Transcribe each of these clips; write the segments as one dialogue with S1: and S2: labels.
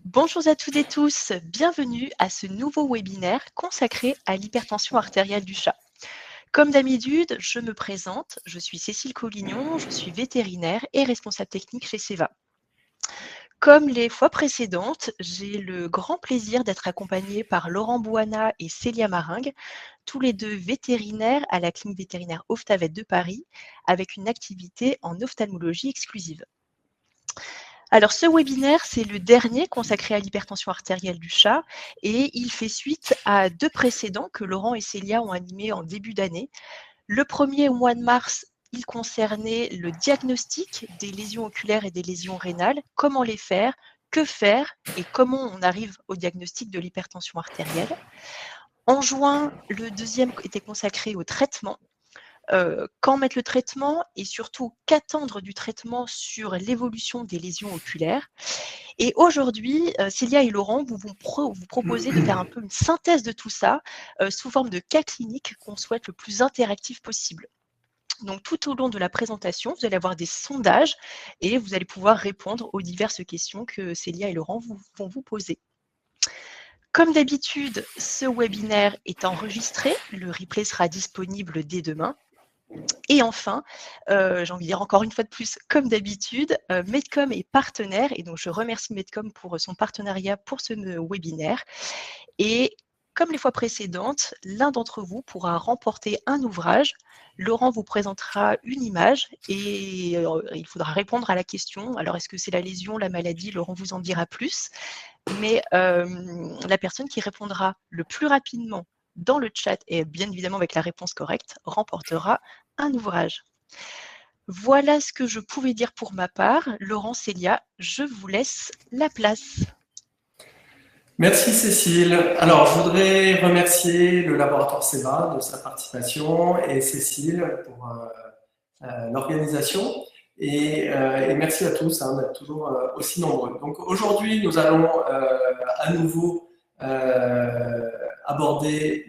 S1: Bonjour à toutes et tous, bienvenue à ce nouveau webinaire consacré à l'hypertension artérielle du chat. Comme d'habitude, je me présente, je suis Cécile Collignon, je suis vétérinaire et responsable technique chez Seva. Comme les fois précédentes, j'ai le grand plaisir d'être accompagnée par Laurent Bouana et Célia Maringue, tous les deux vétérinaires à la clinique vétérinaire Ophthavet de Paris, avec une activité en ophtalmologie exclusive. Alors, ce webinaire, c'est le dernier consacré à l'hypertension artérielle du chat et il fait suite à deux précédents que Laurent et Célia ont animés en début d'année. Le premier, au mois de mars, il concernait le diagnostic des lésions oculaires et des lésions rénales, comment les faire, que faire et comment on arrive au diagnostic de l'hypertension artérielle. En juin, le deuxième était consacré au traitement. Quand mettre le traitement et surtout qu'attendre du traitement sur l'évolution des lésions oculaires. Et aujourd'hui, Célia et Laurent vous proposez de faire un peu une synthèse de tout ça sous forme de cas cliniques qu'on souhaite le plus interactif possible. Donc tout au long de la présentation, vous allez avoir des sondages et vous allez pouvoir répondre aux diverses questions que Célia et Laurent vont vous poser. Comme d'habitude, ce webinaire est enregistré, le replay sera disponible dès demain. Et enfin, j'ai envie de dire encore une fois de plus, comme d'habitude, Medcom est partenaire et donc je remercie Medcom pour son partenariat pour ce webinaire. Et comme les fois précédentes, l'un d'entre vous pourra remporter un ouvrage. Laurent vous présentera une image et il faudra répondre à la question. Alors, est-ce que c'est la lésion, la maladie? Laurent vous en dira plus. Mais la personne qui répondra le plus rapidement dans le chat et bien évidemment avec la réponse correcte remportera un ouvrage. Voilà ce que je pouvais dire pour ma part. Laurent, Célia, je vous laisse la place.
S2: Merci Cécile. Alors, je voudrais remercier le laboratoire Seva de sa participation et Cécile pour l'organisation. Et merci à tous d'être toujours aussi nombreux. Donc aujourd'hui, nous allons à nouveau aborder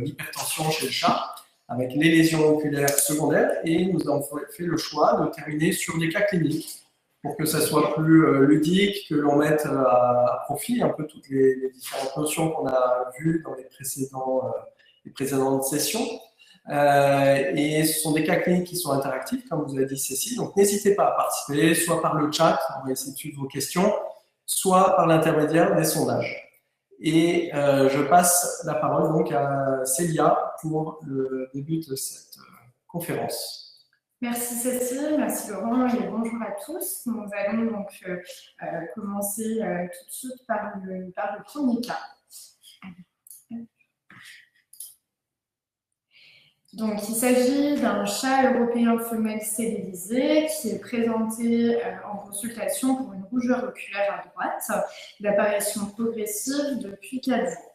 S2: l'hypertension chez le chat avec les lésions oculaires secondaires et nous avons fait le choix de terminer sur des cas cliniques pour que ça soit plus ludique, que l'on mette à profit un peu toutes les différentes notions qu'on a vues dans les précédentes sessions. Et ce sont des cas cliniques qui sont interactifs, comme vous a dit Cécile. Donc n'hésitez pas à participer, soit par le chat, on va essayer de suivre vos questions, soit par l'intermédiaire des sondages. Et je passe la parole donc à Célia pour le début de cette conférence.
S3: Merci Cécile, merci Laurent et bonjour à tous. Nous allons donc commencer tout de suite par le premier cas. Donc, il s'agit d'un chat européen femelle stérilisé qui est présenté en consultation pour une rougeur oculaire à droite, d'apparition progressive depuis 4 jours.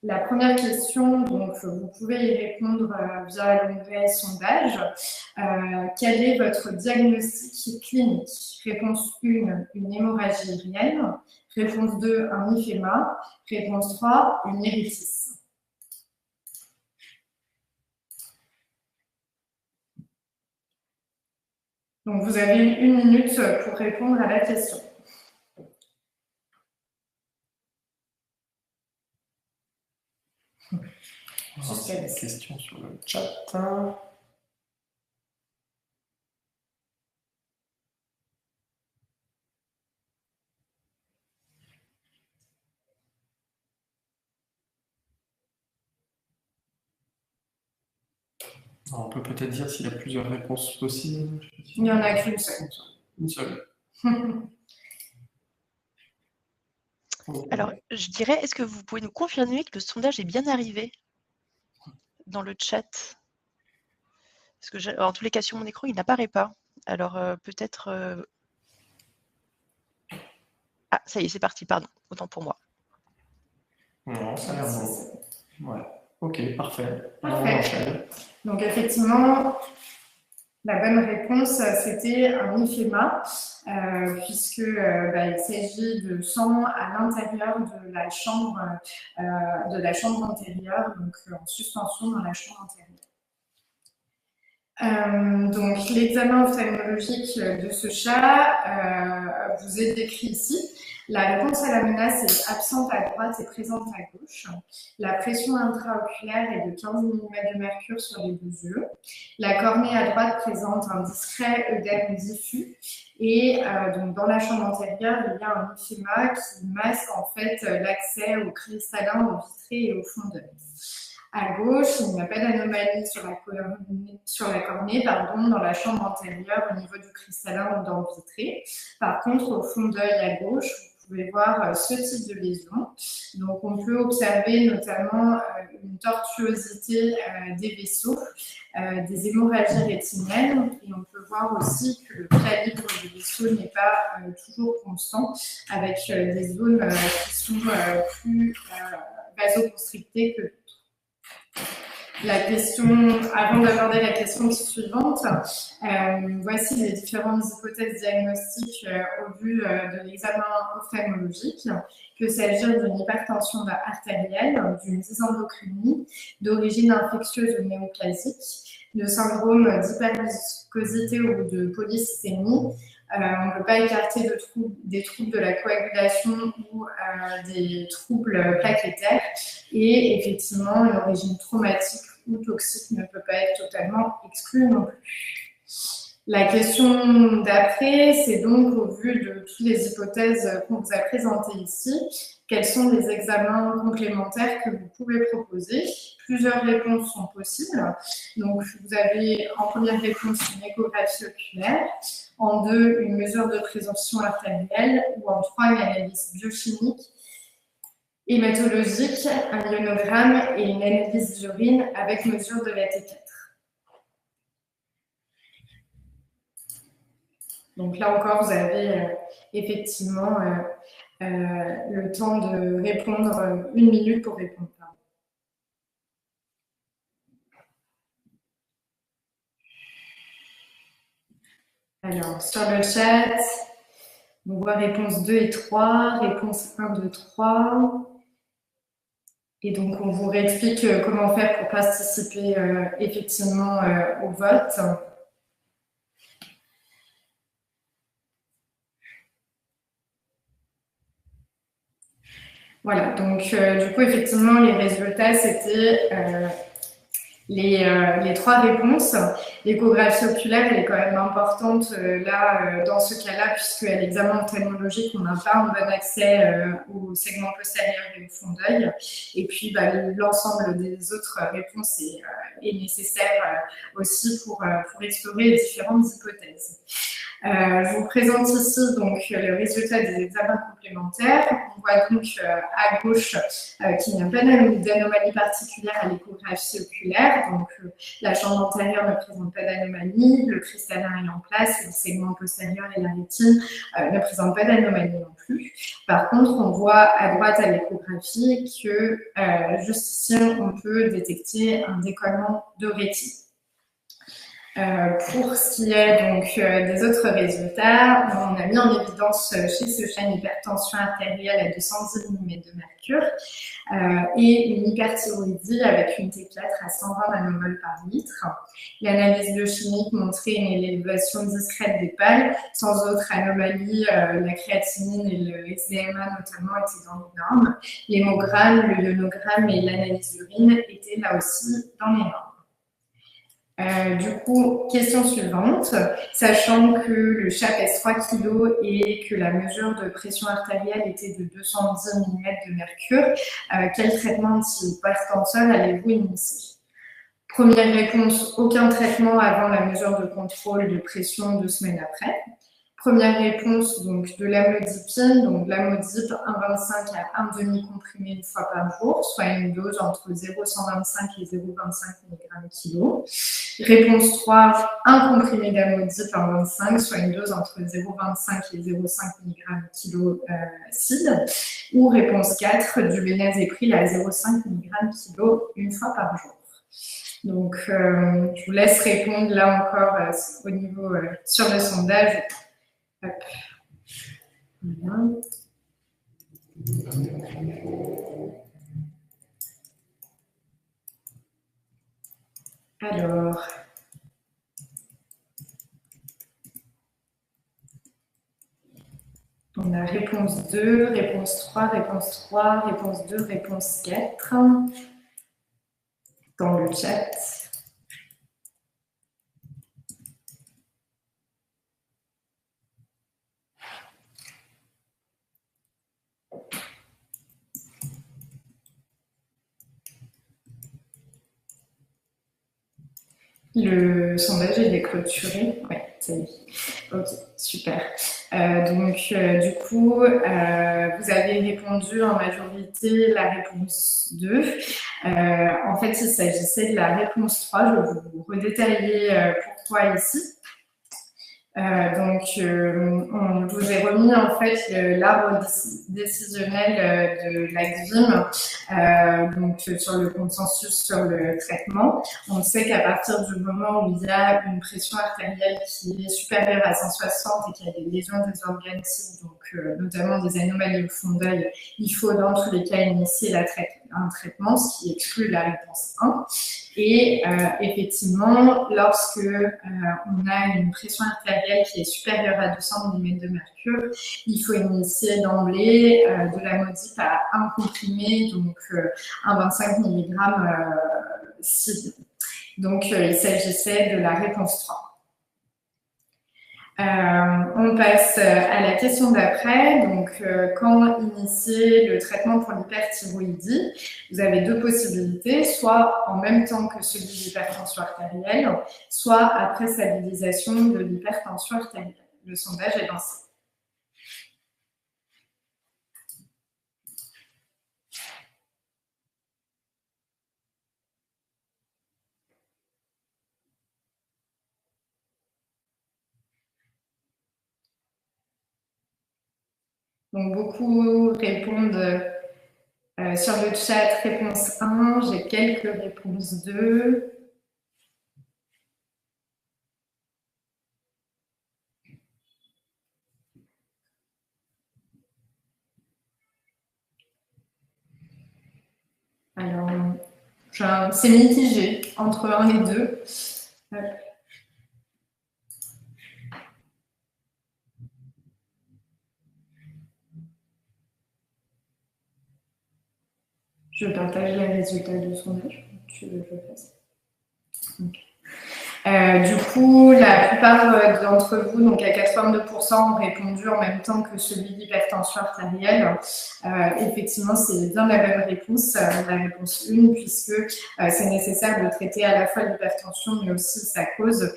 S3: La première question, donc, vous pouvez y répondre via l'onglet sondage. Quel est votre diagnostic clinique? Réponse 1, une hémorragie réelle. Réponse 2, un hyphéma. Réponse 3, une iritis. Donc, vous avez 1 minute pour répondre à la question.
S2: Juste une question sur le chat. On peut peut-être dire s'il y a plusieurs réponses possibles.
S3: Il n'y en a qu'une seule.
S2: Une seule.
S1: Alors, je dirais, est-ce que vous pouvez nous confirmer que le sondage est bien arrivé dans le chat? Parce que, en tous les cas, sur mon écran, il n'apparaît pas. Alors, peut-être... Ah, ça y est, c'est parti, pardon. Autant pour moi.
S2: Non, ça a l'air bon. Ouais. Ok, parfait.
S3: Parfait. Donc, effectivement, la bonne réponse, c'était un hyphéma, puisque il s'agit de sang à l'intérieur de la chambre antérieure, donc en suspension dans la chambre antérieure. Donc, l'examen ophtalmologique de ce chat vous est décrit ici. La réponse à la menace est absente à droite et présente à gauche. La pression intraoculaire est de 15 mm de mercure sur les deux yeux. La cornée à droite présente un discret œdème diffus. Et donc dans la chambre antérieure, il y a un emphyma qui masque en fait l'accès au cristallin, au vitré et au fond d'œil. À gauche, il n'y a pas d'anomalie sur la cornée, dans la chambre antérieure au niveau du cristallin ou dans le vitré. Par contre, au fond d'œil à gauche, vous pouvez voir ce type de lésion. Donc, on peut observer notamment une tortuosité des vaisseaux, des hémorragies rétiniennes, et on peut voir aussi que le calibre des vaisseaux n'est pas toujours constant, avec des zones qui sont plus vasoconstrictées que avant d'aborder la question suivante, voici les différentes hypothèses diagnostiques au vu de l'examen ophtalmologique, que s'agisse d'une hypertension artérielle, d'une dysendocrinie, d'origine infectieuse ou néoplasique, de syndrome d'hyperviscosité ou de polycythémie. On ne peut pas écarter des troubles de la coagulation ou des troubles plaquettaires, et effectivement, une origine traumatique ou toxique ne peut pas être totalement exclue non plus. La question d'après, c'est donc, au vu de toutes les hypothèses qu'on vous a présentées ici, quels sont les examens complémentaires que vous pouvez proposer? Plusieurs réponses sont possibles. Donc, vous avez en première réponse une échographie oculaire, en deux, une mesure de pression artérielle, ou en trois, une analyse biochimique, hématologique, un ionogramme et une analyse d'urine avec mesure de la T4. Donc là encore, vous avez effectivement le temps de répondre, 1 minute pour répondre. Alors, sur le chat, on voit réponse 2 et 3, réponse 1, 2, 3. Et donc, on vous réexplique comment faire pour participer effectivement au vote. Voilà, donc du coup, effectivement, les résultats, c'était les trois réponses. L'échographie oculaire, elle est quand même importante dans ce cas-là, puisqu'à l'examen ophtalmologique, on n'a pas un bon accès au segment postérieur et au fond d'œil. Et puis, l'ensemble des autres réponses est nécessaire aussi pour explorer les différentes hypothèses. Je vous présente ici donc le résultat des examens complémentaires. On voit donc à gauche qu'il n'y a pas d'anomalie particulière à l'échographie oculaire. Donc la chambre antérieure ne présente pas d'anomalie, le cristallin est en place, et le segment postérieur et la rétine ne présentent pas d'anomalie non plus. Par contre, on voit à droite à l'échographie que juste ici, on peut détecter un décollement de rétine. Pour ce qui est donc des autres résultats, on a mis en évidence chez ce chat une hypertension artérielle à 210 mm de mercure et une hyperthyroïdie avec une T4 à 120 nanomoles par litre. L'analyse biochimique montrait une élévation discrète des pales, sans autre anomalie. La créatinine et le SDMA notamment étaient dans les normes. L'hémogramme, le ionogramme et l'analyse d'urine étaient là aussi dans les normes. Du coup, question suivante. Sachant que le chat pèse 3 kg et que la mesure de pression artérielle était de 210 mm de mercure, quel traitement antihypertenseur allez-vous initier? Première réponse, aucun traitement avant la mesure de contrôle de pression 2 semaines après. Première réponse, donc de l'amlodipine, donc l'amlodip 1,25 à 1 demi-comprimé une fois par jour, soit une dose entre 0,125 et 0,25 mg/kg. Réponse 3, un comprimé d'amlodip 1,25, soit une dose entre 0,25 et 0,5 mg/kg acide. Ou réponse 4, du bénazéprile à 0,5 mg/kg une fois par jour. Donc, je vous laisse répondre là encore au niveau sur le sondage. Hop. Voilà. Alors, On a réponse 2, réponse 3, réponse 3, réponse 2, réponse 4 dans le chat. Le sondage est clôturé. Oui, ça y est. Ok, super. Du coup, vous avez répondu en majorité la réponse 2. En fait, il s'agissait de la réponse 3. Je vais vous redétailler pourquoi ici. On vous ai remis en fait l'arbre décisionnel de l'ACVIM, sur le consensus sur le traitement. On sait qu'à partir du moment où il y a une pression artérielle qui est supérieure à 160 et qu'il y a des lésions des organes cibles, notamment des anomalies au fond d'œil, il faut dans tous les cas initier un traitement, ce qui exclut la réponse 1. Et effectivement, lorsque on a une pression artérielle qui est supérieure à 200 mm de mercure, il faut initier d'emblée de la modif à un comprimé, donc un 25 mg cible. Donc, il s'agissait de la réponse 3. On passe à la question d'après. Donc, quand initier le traitement pour l'hyperthyroïdie, vous avez deux possibilités, soit en même temps que celui de l'hypertension artérielle, soit après stabilisation de l'hypertension artérielle. Le sondage est lancé. Donc, beaucoup répondent sur le chat, réponse 1, j'ai quelques réponses 2. Alors, c'est mitigé entre 1 et 2. Je partage les résultats du sondage. Tu veux que je le fasse? Okay. Du coup, la plupart d'entre vous, donc à 82%, ont répondu en même temps que celui d'hypertension artérielle. Effectivement, c'est bien la bonne réponse, la réponse 1, puisque c'est nécessaire de traiter à la fois l'hypertension, mais aussi sa cause,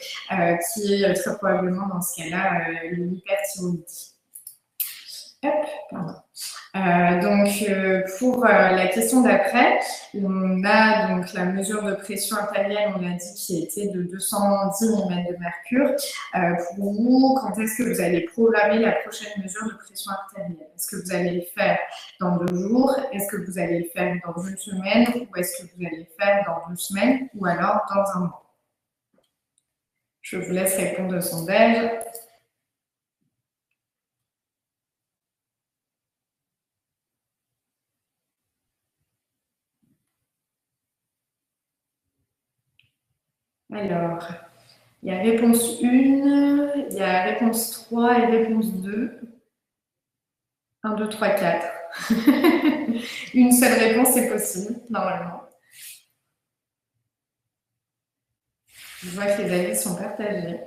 S3: qui est très probablement dans ce cas-là l'hyperthyroïdie. Hop, pardon. Pour la question d'après, on a donc la mesure de pression artérielle, on a dit qui était de 210 mm de mercure. Pour vous, quand est-ce que vous allez programmer la prochaine mesure de pression artérielle? Est-ce que vous allez le faire dans 2 jours? Est-ce que vous allez le faire dans 1 semaine? Ou est-ce que vous allez le faire dans 2 semaines? Ou alors dans 1 mois? Je vous laisse répondre au sondage. Alors, il y a réponse 1, il y a réponse 3 et réponse 2. 1, 2, 3, 4. Une seule réponse est possible, normalement. Je vois que les avis sont partagés.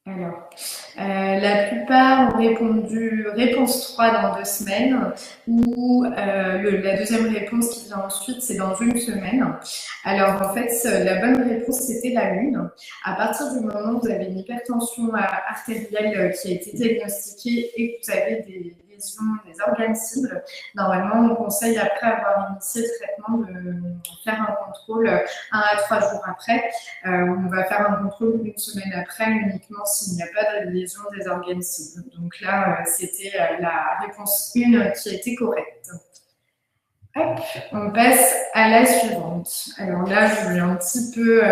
S3: Alors, la plupart ont répondu réponse 3 dans 2 semaines ou la deuxième réponse qui vient ensuite, c'est dans 1 semaine. Alors, en fait, la bonne réponse, c'était la 1. À partir du moment où vous avez une hypertension artérielle qui a été diagnostiquée et que vous avez des lésions des organes cibles, normalement, on conseille, après avoir initié le traitement, de faire un contrôle 1 à 3 jours après. On va faire un contrôle 1 semaine après, uniquement s'il n'y a pas de lésion des organes cibles. Donc là, c'était la réponse 1 qui était correcte. Hop, on passe à la suivante. Alors là, je vais un petit peu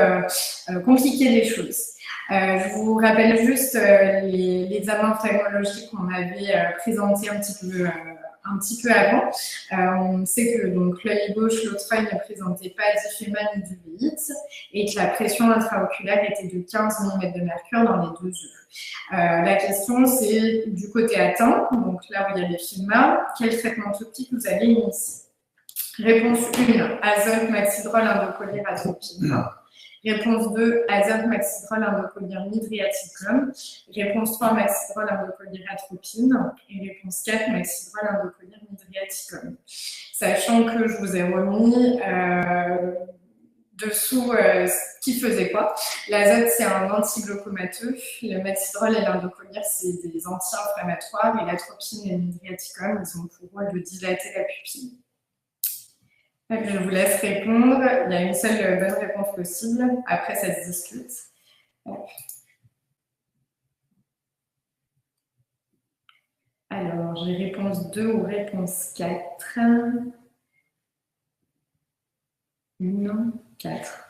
S3: compliquer les choses. Je vous rappelle juste les examens ophtalmologiques qu'on avait présentés un petit peu un petit peu avant. On sait que l'œil gauche, l'autre œil ne présentait pas d'hyphéma ni d'uvéite et que la pression intraoculaire était de 15 mm de mercure dans les deux yeux. La question, c'est du côté atteint, donc là où il y a l'hyphéma, quel traitement topique vous allez initier? Réponse 1, azote, maxidrol, indocolire, atropine. Réponse 2, azote, maxidrol, indocolire, midriaticum. Réponse 3, maxidrol, indocolire, atropine. Et réponse 4, maxidrol, indocolire, midriaticum. Sachant que je vous ai remis dessous ce qui faisait quoi. L'azote, c'est un antiglaucomateux. Le maxidrol et l'indocolire, c'est des anti-inflammatoires. Et l'atropine et le midriaticum, ils ont pour rôle de dilater la pupille. Je vous laisse répondre. Il y a une seule bonne réponse possible. Après, ça se discute. Alors, j'ai réponse 2 ou réponse 4. Non, 4.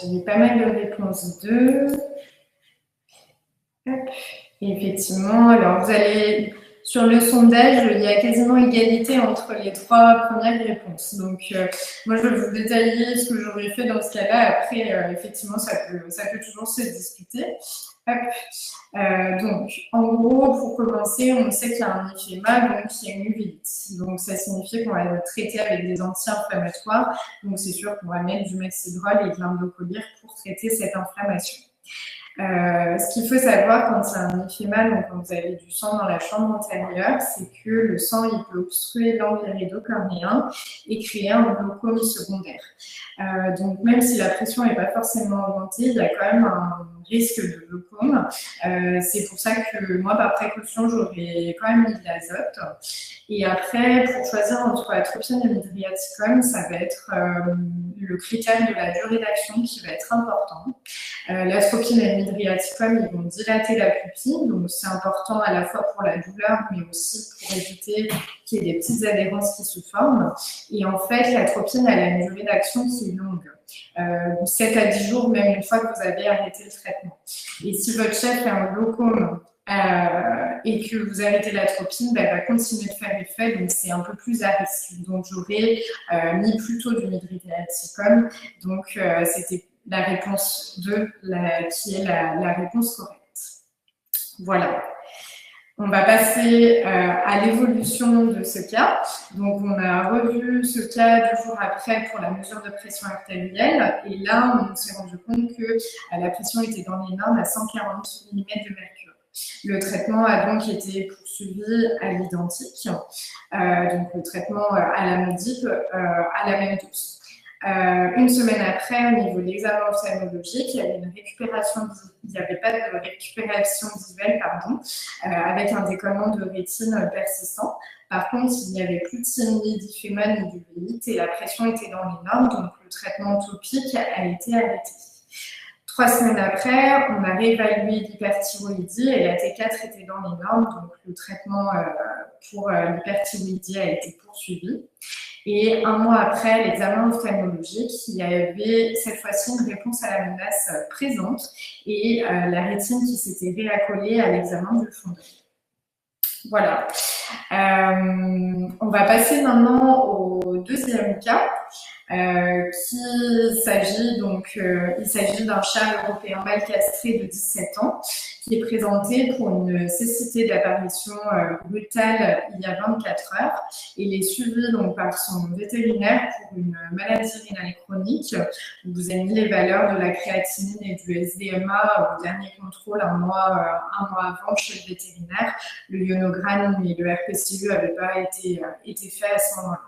S3: J'ai pas mal de réponses 2. Hop. Et effectivement, alors vous allez sur le sondage, il y a quasiment égalité entre les 3 premières réponses. Donc, moi, je vais vous détailler ce que j'aurais fait dans ce cas-là. Après, effectivement, ça peut toujours se discuter. Hop. Donc, en gros, pour commencer, on sait qu'il y a un hyphéma, donc il y a une uvélite. Donc, ça signifie qu'on va le traiter avec des anti-inflammatoires. Donc, c'est sûr qu'on va mettre du maxidrol et de l'indocolire pour traiter cette inflammation. Ce qu'il faut savoir quand il y a un hyphéma, donc quand vous avez du sang dans la chambre antérieure, c'est que le sang il peut obstruer l'angle irido-cornéen et créer un glaucome secondaire. Donc même si la pression n'est pas forcément augmentée, il y a quand même un risque de glaucome. C'est pour ça que moi, par précaution, j'aurais quand même mis de l'azote. Et après, pour choisir entre atropine et midriaticum, ça va être le critère de la durée d'action qui va être important. L'atropine et le midriaticum, ils vont dilater la pupille, donc c'est important à la fois pour la douleur, mais aussi pour éviter qu'il y ait des petites adhérences qui se forment. Et en fait, l'atropine, elle a une durée d'action qui est longue, 7 à 10 jours, même une fois que vous avez arrêté le traitement. Et si votre chef a un glaucome et que vous arrêtez l'atropine, elle va continuer de faire effet, donc c'est un peu plus à risque. Donc j'aurais mis plutôt du midriaticum, donc c'était la réponse 2 qui est la réponse correcte. Voilà. On va passer à l'évolution de ce cas. Donc, on a revu ce cas 2 jours après pour la mesure de pression artérielle. Et là, on s'est rendu compte que la pression était dans les normes à 140 mm de mercure. Le traitement a donc été poursuivi à l'identique. Donc, le traitement à la modique, à la même dose. Une semaine après, au niveau de l'examen ophtalmologique, il y avait une récupération, il n'y avait pas de récupération visuelle, avec un décollement de rétine persistant. Par contre, il n'y avait plus de signe d'hyphéma ni d'uvélite et la pression était dans les normes, donc le traitement topique a été arrêté. 3 semaines après, on a réévalué l'hyperthyroïdie et la T4 était dans les normes, donc le traitement pour l'hyperthyroïdie a été poursuivi. Et 1 mois après l'examen ophtalmologique, il y avait cette fois-ci une réponse à la menace présente et la rétine qui s'était réaccolée à l'examen du fond d'œil. Voilà. On va passer maintenant au deuxième cas. Il s'agit d'un chat européen mal castré de 17 ans qui est présenté pour une cécité d'apparition brutale il y a 24 heures. Il est suivi donc par son vétérinaire pour une maladie rénale chronique. Vous avez mis les valeurs de la créatinine et du SDMA au dernier contrôle un mois avant chez le vétérinaire. Le ionogramme et le RPCU n'avaient pas été faits à ce moment-là.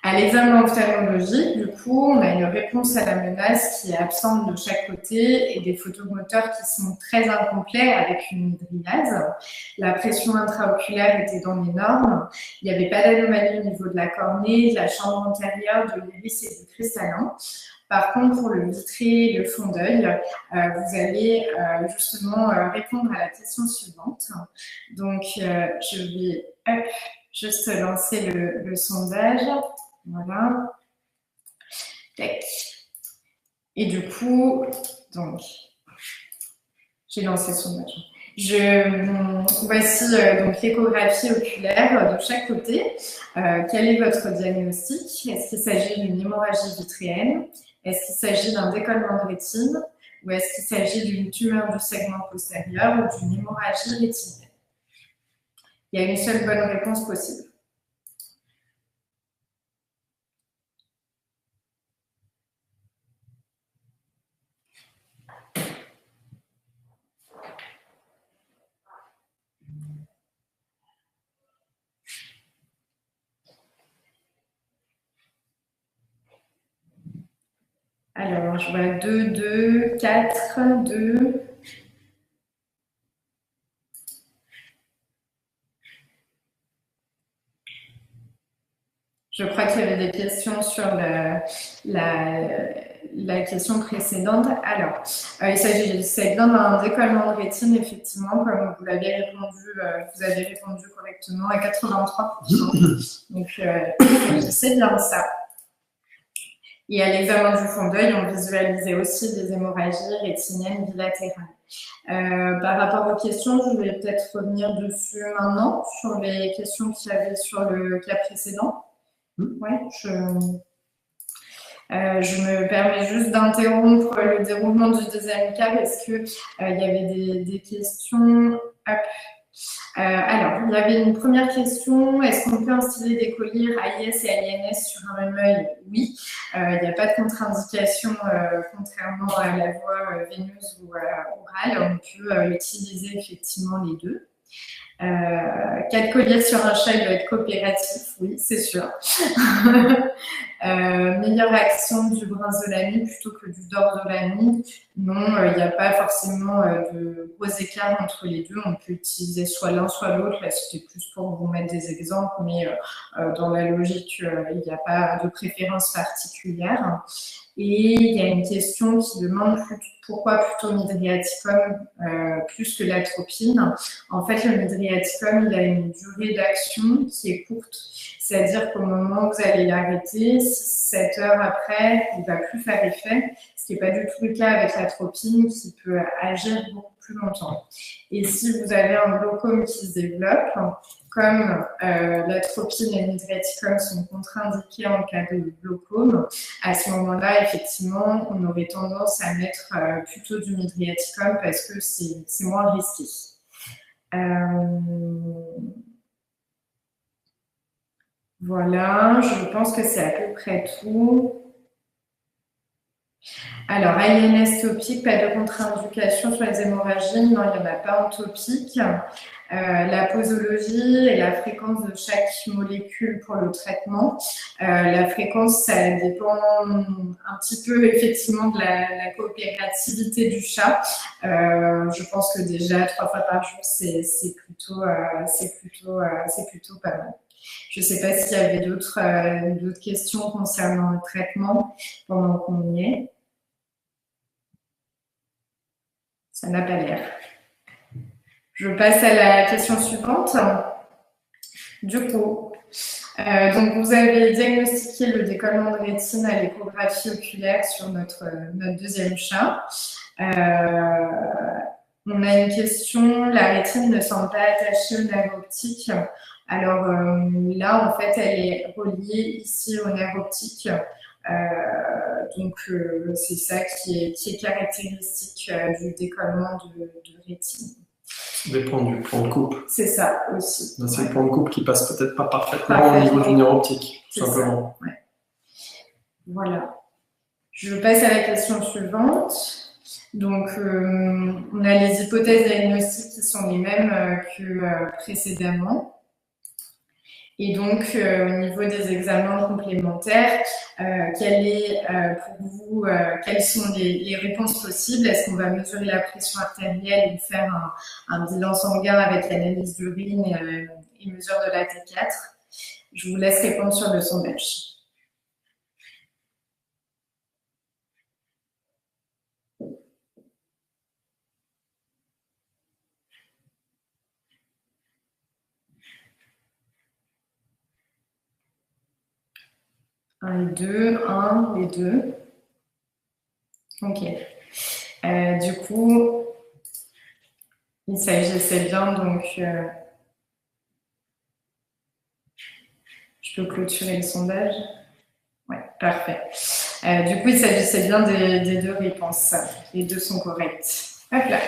S3: À l'examen ophtalmologique, du coup, on a une réponse à la menace qui est absente de chaque côté et des photomoteurs qui sont très incomplets avec une hydriase. La pression intraoculaire était dans les normes. Il n'y avait pas d'anomalie au niveau de la cornée, de la chambre antérieure, de l'iris et du cristallin. Par contre, pour le vitré et le fond d'œil, vous allez justement répondre à la question suivante. Donc, je vais juste lancer le sondage. Voilà. Tac. Et du coup, donc, j'ai lancé le sondage. Voici donc l'échographie oculaire de chaque côté. Quel est votre diagnostic? Est-ce qu'il s'agit d'une hémorragie vitréenne? Est-ce qu'il s'agit d'un décollement de rétine? Ou est-ce qu'il s'agit d'une tumeur du segment postérieur ou d'une hémorragie rétinienne? Il y a une seule bonne réponse possible. Alors, je vois 2, 2, 4, 2. Je crois qu'il y avait des questions sur la question précédente. Alors, il s'agit bien d'un décollement de rétine, effectivement, comme vous avez répondu correctement à 83%. Donc, c'est bien ça. Et à l'examen du fond d'œil, on visualisait aussi des hémorragies rétiniennes bilatérales. Par rapport aux questions, je vais peut-être revenir dessus maintenant, sur les questions qu'il y avait sur le cas précédent. Ouais, je me permets juste d'interrompre le déroulement du deuxième cas parce que il y avait des questions. Alors, il y avait une première question. Est-ce qu'on peut instiller des collyres AIS et AINS sur un même œil? Oui. Il n'y a pas de contre-indication, contrairement à la voie veineuse ou orale. On peut utiliser effectivement les deux. 4 colliers sur un chat doit être coopératif, oui, c'est sûr. Meilleure action du brinzolamide plutôt que du dorzolamide. Non, il n'y a pas forcément de gros écarts entre les deux. On peut utiliser soit l'un, soit l'autre. Là, c'était plus pour vous mettre des exemples, mais dans la logique, il n'y a pas de préférence particulière. Et il y a une question qui demande pourquoi plutôt midriaticum plus que l'atropine. En fait, le midriaticum, il a une durée d'action qui est courte. C'est-à-dire qu'au moment où vous allez l'arrêter, 6-7 heures après, il ne va plus faire effet, ce qui n'est pas du tout le cas avec l'atropine qui peut agir beaucoup plus longtemps. Et si vous avez un glaucome qui se développe, comme l'atropine et le midriaticum sont contre-indiqués en cas de glaucome, à ce moment-là, effectivement, on aurait tendance à mettre plutôt du midriaticum parce que c'est moins risqué. Voilà, je pense que c'est à peu près tout. Alors, AINS topique, pas de contre-indication sur les hémorragies, non, il n'y en a pas en topique. La posologie et la fréquence de chaque molécule pour le traitement. La fréquence, ça dépend un petit peu effectivement de la coopérativité du chat. Je pense que déjà 3 fois par jour, c'est plutôt pas mal. Je ne sais pas s'il y avait d'autres questions concernant le traitement pendant qu'on y est. Ça n'a pas l'air. Je passe à la question suivante. Du coup, donc vous avez diagnostiqué le décollement de rétine à l'échographie oculaire sur notre deuxième chat. On a une question, la rétine ne semble pas attachée au nerf optique. Alors là, en fait, elle est reliée ici au nerf optique. Donc, c'est ça qui est caractéristique du décollement de rétine.
S2: Ça dépend du plan de coupe.
S3: C'est ça aussi.
S2: C'est le plan de coupe qui passe peut-être pas parfaitement au niveau du nerf optique, tout simplement.
S3: Ouais. Voilà. Je passe à la question suivante. Donc, on a les hypothèses diagnostiques qui sont les mêmes que précédemment. Et donc, au niveau des examens complémentaires, quelles sont les réponses possibles? Est-ce qu'on va mesurer la pression artérielle ou faire un bilan sanguin avec l'analyse d'urine et mesure de la T4? Je vous laisse répondre sur le sondage. 1 et 2, 1 et 2. Ok. Du coup, il s'agissait bien, donc je peux clôturer le sondage. Oui, parfait. Du coup, il s'agissait bien des deux réponses. Les deux sont correctes. Hop là.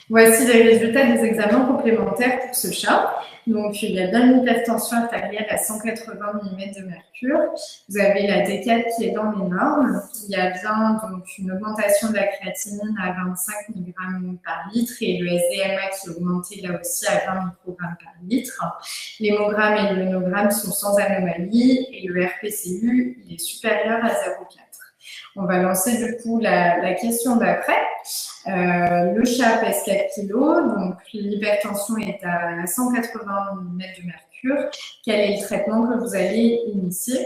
S3: Voici les résultats des examens complémentaires pour ce chat. Donc, il y a bien une hypertension artérielle à 180 mm de mercure. Vous avez la D4 qui est dans les normes. Il y a bien donc une augmentation de la créatinine à 25 mg par litre et le SDMA qui est augmenté là aussi à 20 microgrammes par litre. L'hémogramme et le nonogramme sont sans anomalie et le RPCU il est supérieur à 0,4. On va lancer du coup la question d'après. Le chat pèse 4 kg, donc l'hypertension est à 180 mm de mercure. Quel est le traitement que vous allez initier?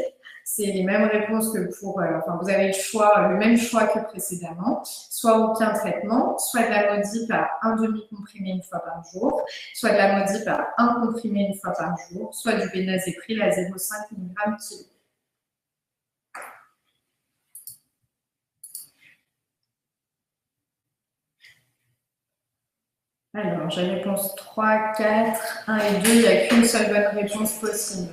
S3: C'est les mêmes réponses que pour, vous avez le même choix que précédemment, soit aucun traitement, soit de la modip à un demi-comprimé une fois par jour, soit de la modip à un comprimé une fois par jour, soit du bénazéprile à 0,5 mg kg. Alors, j'ai réponse 3, 4, 1 et 2. Il n'y a qu'une seule bonne réponse possible.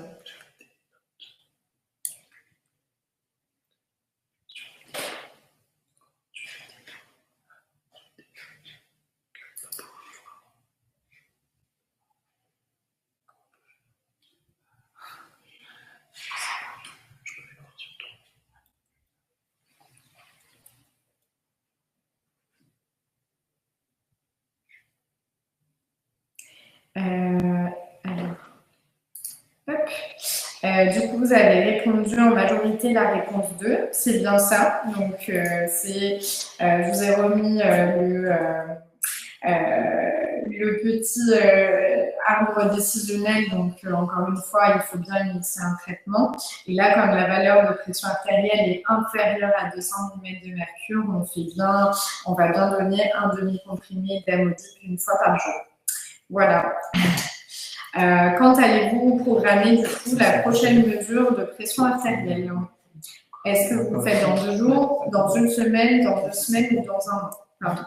S3: Du coup, vous avez répondu en majorité la réponse 2, c'est bien ça. Donc, je vous ai remis le petit arbre décisionnel. Donc, encore une fois, il faut bien initier un traitement. Et là, comme la valeur de pression artérielle est inférieure à 200 mm de mercure, on va bien donner un demi-comprimé d'amodipe une fois par jour. Voilà. Quand allez-vous programmer du coup la prochaine mesure de pression artérielle? Est-ce que vous le faites dans 2 jours, dans 1 semaine, dans 2 semaines ou dans 1 mois? Pardon.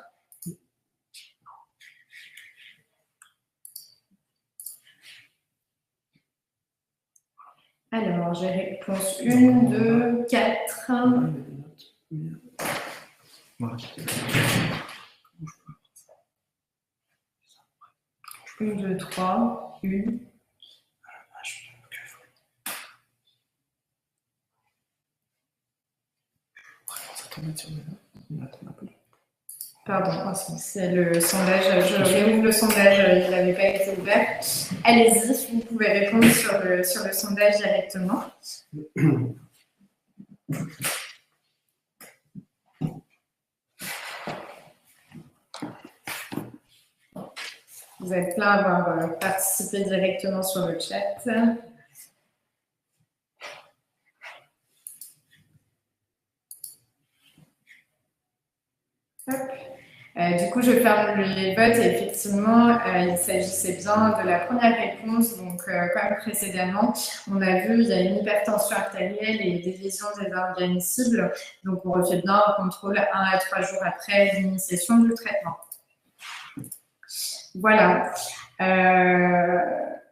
S3: Alors, j'ai réponse 1, 2, 4. 1, 2, 3, 1. Pardon, c'est le sondage. Je réouvre le sondage, il n'avait pas été ouvert. Allez-y, vous pouvez répondre sur le sondage directement. Vous êtes plein à avoir participé directement sur le chat. Du coup, je ferme les votes et effectivement, il s'agissait bien de la première réponse. Donc, comme précédemment, on a vu, il y a une hypertension artérielle et des lésions des organes cibles. Donc, on refait bien un contrôle 1 à 3 jours après l'initiation du traitement. Voilà.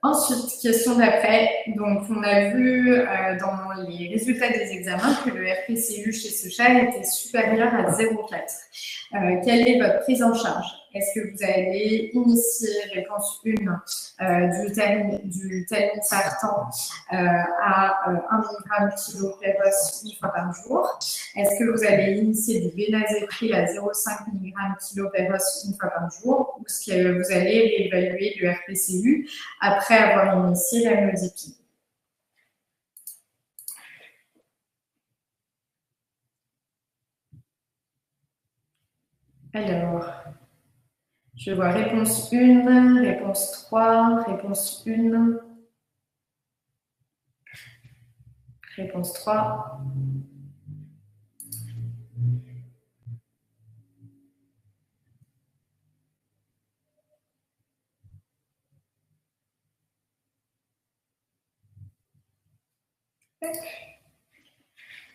S3: Ensuite, question d'après. Donc, on a vu dans les résultats des examens que le RPCU chez ce chat était supérieur à 0,4. Quelle est votre prise en charge? Est-ce que vous allez initier, réponse 1, du telmisartan à 1 mg kg péros une fois par jour? Est-ce que vous allez initier du bénazéprile à 0,5 mg kg péros une fois par jour? Ou est-ce que vous allez réévaluer le RPCU après avoir initié la modipine? Alors, je vois réponse 1, réponse 3, réponse 1, réponse 3.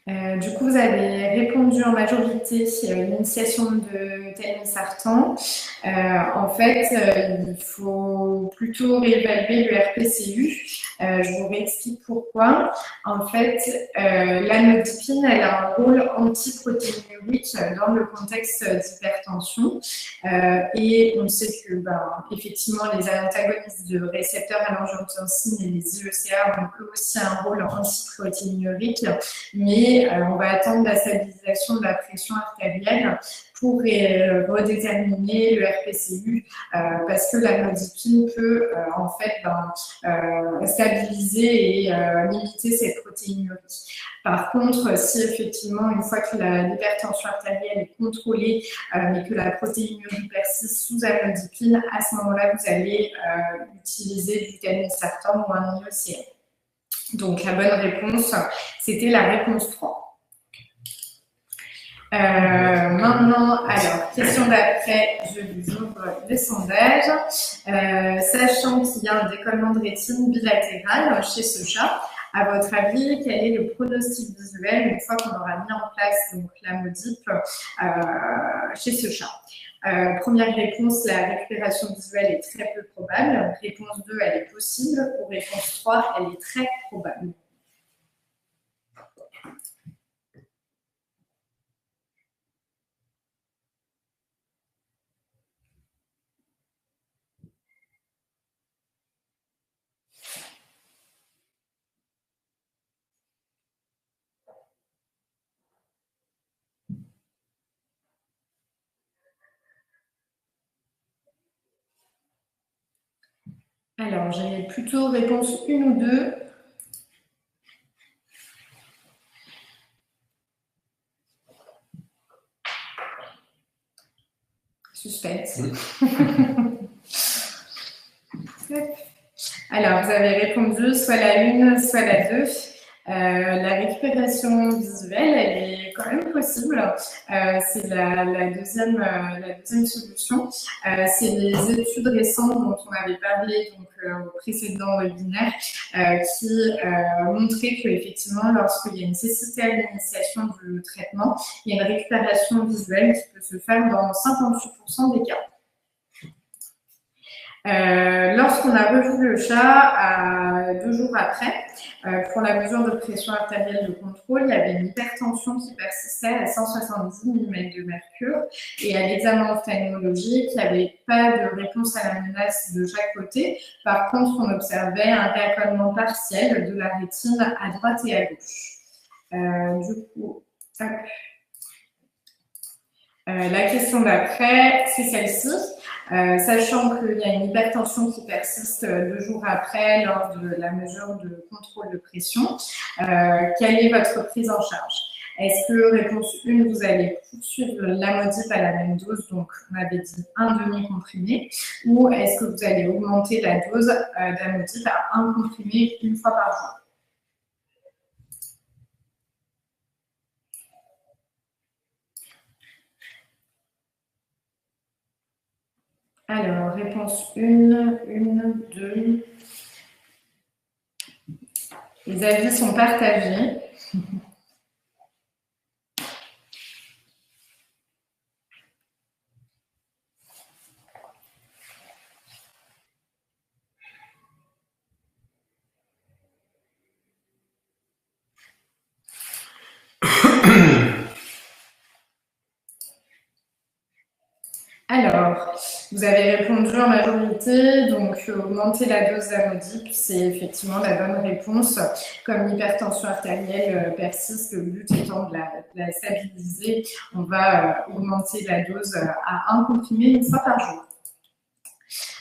S3: Du coup, vous avez répondu en majorité l'initiation de telmisartan. En fait, il faut plutôt réévaluer le RPCU. Je vous réexplique pourquoi. En fait, l'amlodipine, elle a un rôle antiprotéinurique dans le contexte d'hypertension. Et on sait que, effectivement, les antagonistes de récepteurs à l'angiotensine et les IECA ont eux aussi un rôle antiprotéinurique, mais on va attendre la stabilisation de la pression artérielle pour redéterminer le RPCU parce que l'amlodipine peut en fait stabiliser et limiter cette protéinurie. Par contre, si effectivement, une fois que l'hypertension artérielle est contrôlée, mais que la protéinurie persiste sous amlodipine, à ce moment-là, vous allez utiliser du telmisartan ou un IECA. Donc, la bonne réponse, c'était la réponse 3. Maintenant, alors, question d'après, je vous ouvre le sondage. Sachant qu'il y a un décollement de rétine bilatéral chez ce chat, à votre avis, quel est le pronostic visuel une fois qu'on aura mis en place donc, l'amlodip chez ce chat? Première réponse, la récupération visuelle est très peu probable. Réponse 2, elle est possible. Ou réponse 3, elle est très probable. Alors, j'ai plutôt réponse 1 ou 2. Suspense. Alors, vous avez répondu soit la 1, soit la 2. La récupération visuelle, elle est quand même possible. C'est la deuxième solution. C'est les études récentes dont on avait parlé donc, au précédent webinaire qui montraient qu'effectivement, lorsqu'il y a une cécité à l'initiation du traitement, il y a une récupération visuelle qui peut se faire dans 58% des cas. Lorsqu'on a revu le chat 2 jours après, pour la mesure de pression artérielle de contrôle, il y avait une hypertension qui persistait à 170 mm de mercure et à l'examen ophtalmologique, il n'y avait pas de réponse à la menace de chaque côté. Par contre, on observait un réaccollement partiel de la rétine à droite et à gauche. Du coup, hop. La question d'après, c'est celle-ci. Sachant qu'il y a une hypertension qui persiste 2 jours après lors de la mesure de contrôle de pression, quelle est votre prise en charge? Est-ce que, réponse 1, vous allez poursuivre l'amlodip à la même dose, donc on avait dit un demi-comprimé, ou est-ce que vous allez augmenter la dose d'amlodip à 1 comprimé 1 fois par jour? Alors, réponse 1, 2. Les avis sont partagés. Alors, vous avez répondu en majorité, donc augmenter la dose d'amlodip, c'est effectivement la bonne réponse. Comme l'hypertension artérielle persiste, le but étant de la stabiliser, on va augmenter la dose à 1 comprimé 1 fois par jour.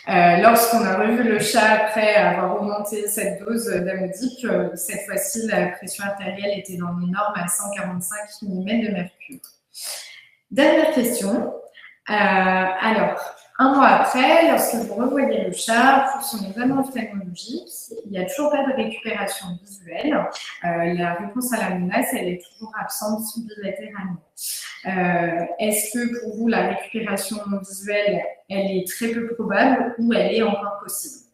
S3: Lorsqu'on a revu le chat après avoir augmenté cette dose d'amlodip, cette fois-ci, la pression artérielle était dans les normes à 145 mm de mercure. Dernière question. Alors, 1 mois après, lorsque vous revoyez le chat pour son examen ophtalmologique, il n'y a toujours pas de récupération visuelle. La réponse à la menace, elle est toujours absente bilatéralement. Est-ce que pour vous, la récupération visuelle, elle est très peu probable ou elle est encore possible?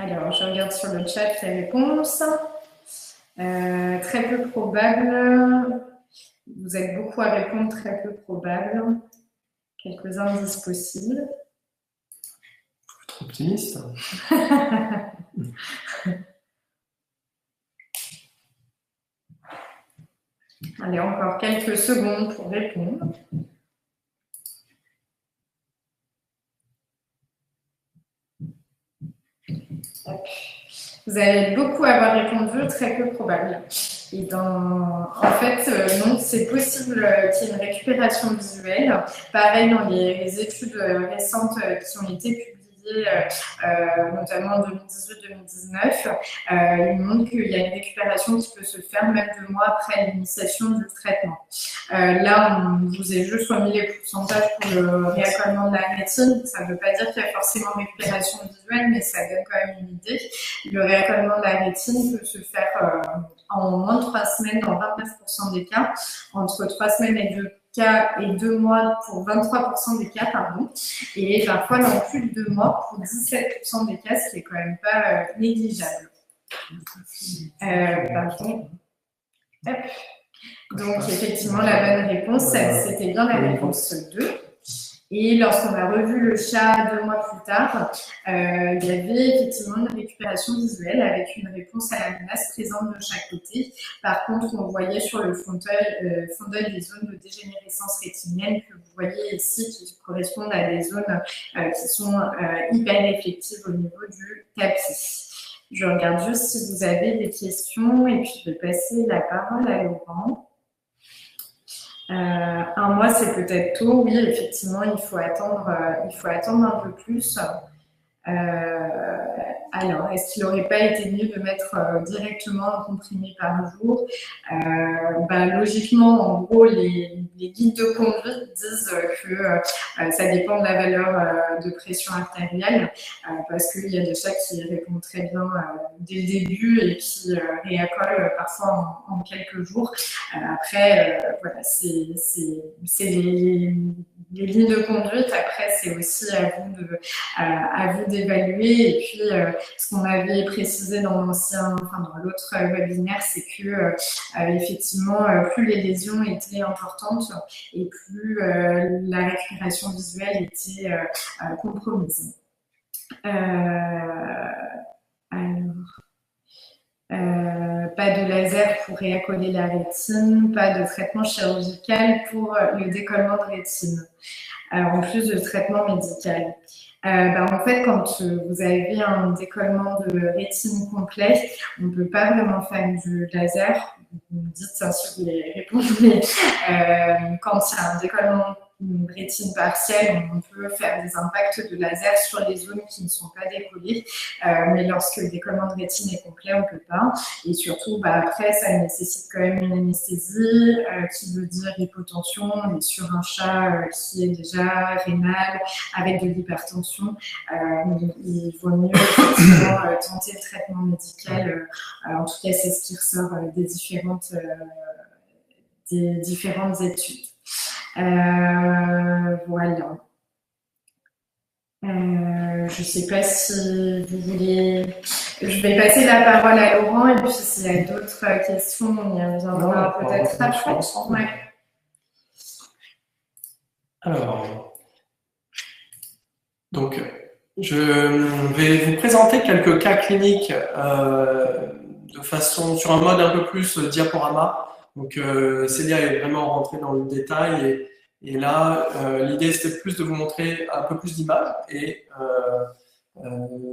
S3: Alors, je regarde sur le chat les réponses. Très peu probable. Vous êtes beaucoup à répondre très peu probable. Quelques indices possibles.
S2: Trop optimiste.
S3: Allez, encore quelques secondes pour répondre. Vous allez beaucoup avoir répondu très peu probable. Et en fait, non, c'est possible qu'il y ait une récupération visuelle. Pareil, dans les études récentes qui ont été publiées, notamment en 2018-2019, il montre qu'il y a une récupération qui peut se faire même 2 mois après l'initiation du traitement. Là, on vous ai juste remis les pourcentages pour le réaccollement de la rétine. Ça ne veut pas dire qu'il y a forcément récupération visuelle, mais ça donne quand même une idée. Le réaccollement de la rétine peut se faire en moins de 3 semaines dans 29% des cas, entre 3 semaines et 2 mois pour 23% des cas, et parfois dans plus de 2 mois pour 17% des cas, ce qui est quand même pas négligeable. Donc effectivement, la bonne réponse, c'était bien la réponse 2. Et lorsqu'on a revu le chat 2 mois plus tard, il y avait effectivement une récupération visuelle avec une réponse à la menace présente de chaque côté. Par contre, on voyait sur le fond d'œil des zones de dégénérescence rétinienne que vous voyez ici, qui correspondent à des zones qui sont hyper effectives au niveau du tapis. Je regarde juste si vous avez des questions et puis je vais passer la parole à Laurent. 1 mois, c'est peut-être tôt. Oui, effectivement, il faut attendre un peu plus. Alors, est-ce qu'il n'aurait pas été mieux de mettre directement un comprimé par jour? Logiquement, en gros, les guides de conduite disent que ça dépend de la valeur de pression artérielle, parce qu'il y a des chats qui répondent très bien dès le début et qui réaccolent parfois en quelques jours. Après, voilà, c'est les lignes de conduite. Après, c'est aussi à vous d'évaluer. Et puis, ce qu'on avait précisé dans l'autre webinaire, c'est que effectivement, plus les lésions étaient importantes et plus la récupération visuelle était compromise. Pas de laser pour réaccoler la rétine, pas de traitement chirurgical pour le décollement de rétine, en plus de traitement médical. En fait, quand vous avez un décollement de rétine complet, on ne peut pas vraiment faire du laser. Vous me dites si vous voulez répondre, mais quand il y a un décollement de rétine partielle, on peut faire des impacts de laser sur les zones qui ne sont pas décollées, mais lorsque le décollement de rétine est complet, on ne peut pas. Et surtout, après, ça nécessite quand même une anesthésie, qui veut dire hypotension. On est sur un chat qui est déjà rénal, avec de l'hypertension. Il vaut mieux effectivement tenter le traitement médical. En tout cas, c'est ce qui ressort des différentes études. Voilà. Je ne sais pas si vous voulez... Je vais passer la parole à Laurent et puis s'il y a d'autres questions, on y reviendra peut-être après. Ouais.
S2: Alors, donc, je vais vous présenter quelques cas cliniques sur un mode un peu plus diaporama. Donc, Célia est vraiment rentrée dans le détail et là, l'idée c'était plus de vous montrer un peu plus d'images et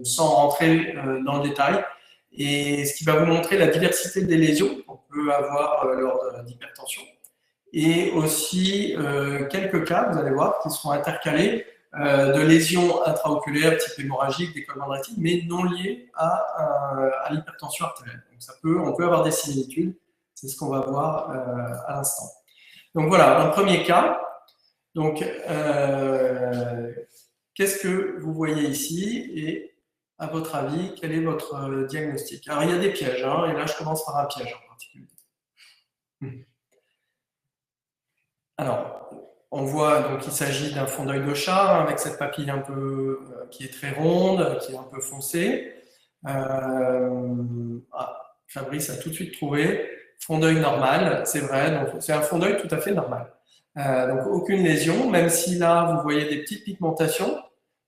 S2: sans rentrer dans le détail. Et ce qui va vous montrer la diversité des lésions qu'on peut avoir lors d'hypertension. Et aussi quelques cas, vous allez voir, qui seront intercalés de lésions intraoculaires type hémorragique, décollement de rétine, mais non liées à l'hypertension artérielle. Donc on peut avoir des similitudes, c'est ce qu'on va voir à l'instant. Donc voilà, un premier cas. Donc, qu'est-ce que vous voyez ici et à votre avis, quel est votre diagnostic? Alors, il y a des pièges, hein, et là, je commence par un piège en particulier. Alors, on voit donc il s'agit d'un fond d'œil de chat avec cette papille un peu qui est très ronde, qui est un peu foncée. Fabrice a tout de suite trouvé. Fond d'œil normal, c'est vrai, donc c'est un fond d'œil tout à fait normal. Donc aucune lésion, même si là vous voyez des petites pigmentations,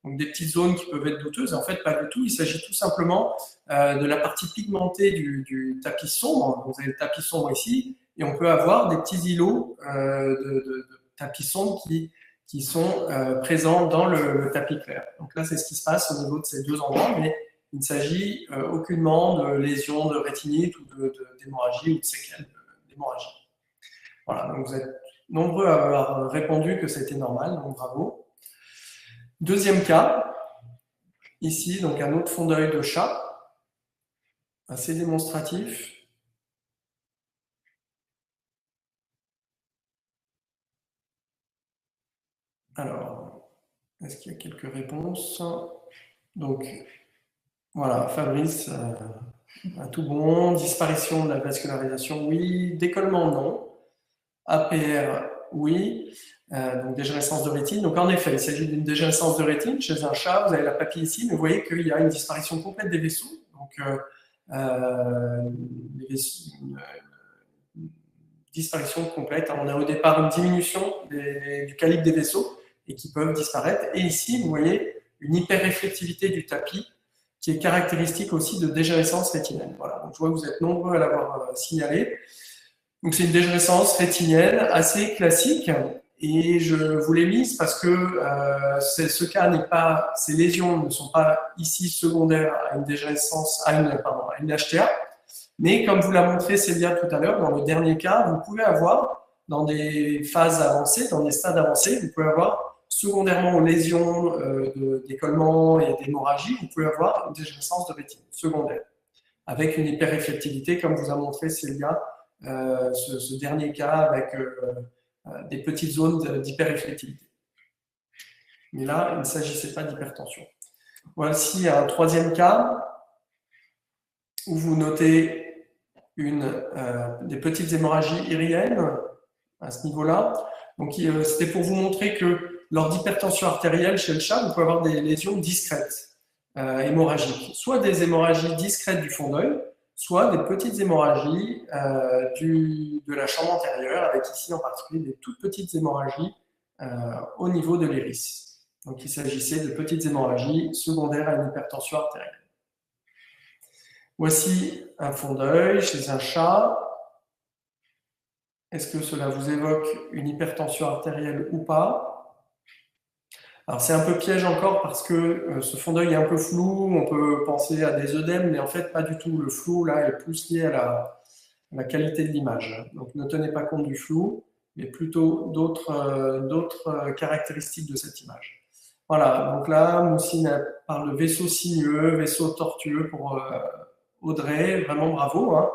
S2: donc des petites zones qui peuvent être douteuses, en fait pas du tout, il s'agit tout simplement de la partie pigmentée du tapis sombre. Donc, vous avez le tapis sombre ici, et on peut avoir des petits îlots de tapis sombre qui sont présents dans le tapis clair. Donc là c'est ce qui se passe au niveau de ces deux endroits, mais il ne s'agit aucunement de lésions de rétinite ou d'hémorragie ou de séquelles d'hémorragie. Voilà, donc vous êtes nombreux à avoir répondu que c'était normal, donc bravo. Deuxième cas, ici, donc un autre fond d'œil de chat, assez démonstratif. Alors, est-ce qu'il y a quelques réponses? Donc, voilà, Fabrice a tout bon. Disparition de la vascularisation, oui. Décollement, non. APR, oui. Donc dégénérescence de rétine. Donc en effet, il s'agit d'une dégénérescence de rétine chez un chat. Vous avez la papille ici, mais vous voyez qu'il y a une disparition complète des vaisseaux. Donc une disparition complète. On a au départ une diminution du calibre des vaisseaux et qui peuvent disparaître. Et ici, vous voyez une hyperréflectivité du tapis qui est caractéristique aussi de dégénérescence rétinienne. Voilà. Donc je vois que vous êtes nombreux à l'avoir signalé. Donc c'est une dégénérescence rétinienne assez classique et je vous l'ai mise parce que ce cas n'est pas, ces lésions ne sont pas ici secondaires à une dégénérescence, à une HTA, mais comme vous l'a montré Célia tout à l'heure, dans le dernier cas, vous pouvez avoir dans des phases avancées, dans des stades avancés, vous pouvez avoir secondairement aux lésions de décollement et d'hémorragie, vous pouvez avoir une dégénérescence de rétine secondaire avec une hyperréflectivité comme vous a montré Célia. Ce dernier cas avec des petites zones d'hyperréflectivité. Mais là, il ne s'agissait pas d'hypertension. Voici un troisième cas où vous notez des petites hémorragies iriennes à ce niveau-là. Donc, c'était pour vous montrer que lors d'hypertension artérielle chez le chat, vous pouvez avoir des lésions discrètes hémorragiques, soit des hémorragies discrètes du fond d'œil, soit des petites hémorragies de la chambre antérieure, avec ici en particulier des toutes petites hémorragies au niveau de l'iris. Donc il s'agissait de petites hémorragies secondaires à une hypertension artérielle. Voici un fond d'œil chez un chat. Est-ce que cela vous évoque une hypertension artérielle ou pas? Alors c'est un peu piège encore parce que ce fond d'œil est un peu flou, on peut penser à des œdèmes, mais en fait pas du tout. Le flou là est plus lié à la qualité de l'image. Donc ne tenez pas compte du flou, mais plutôt d'autres caractéristiques de cette image. Voilà, donc là Moussine parle de vaisseau sinueux, vaisseau tortueux pour Audrey, vraiment bravo. Hein.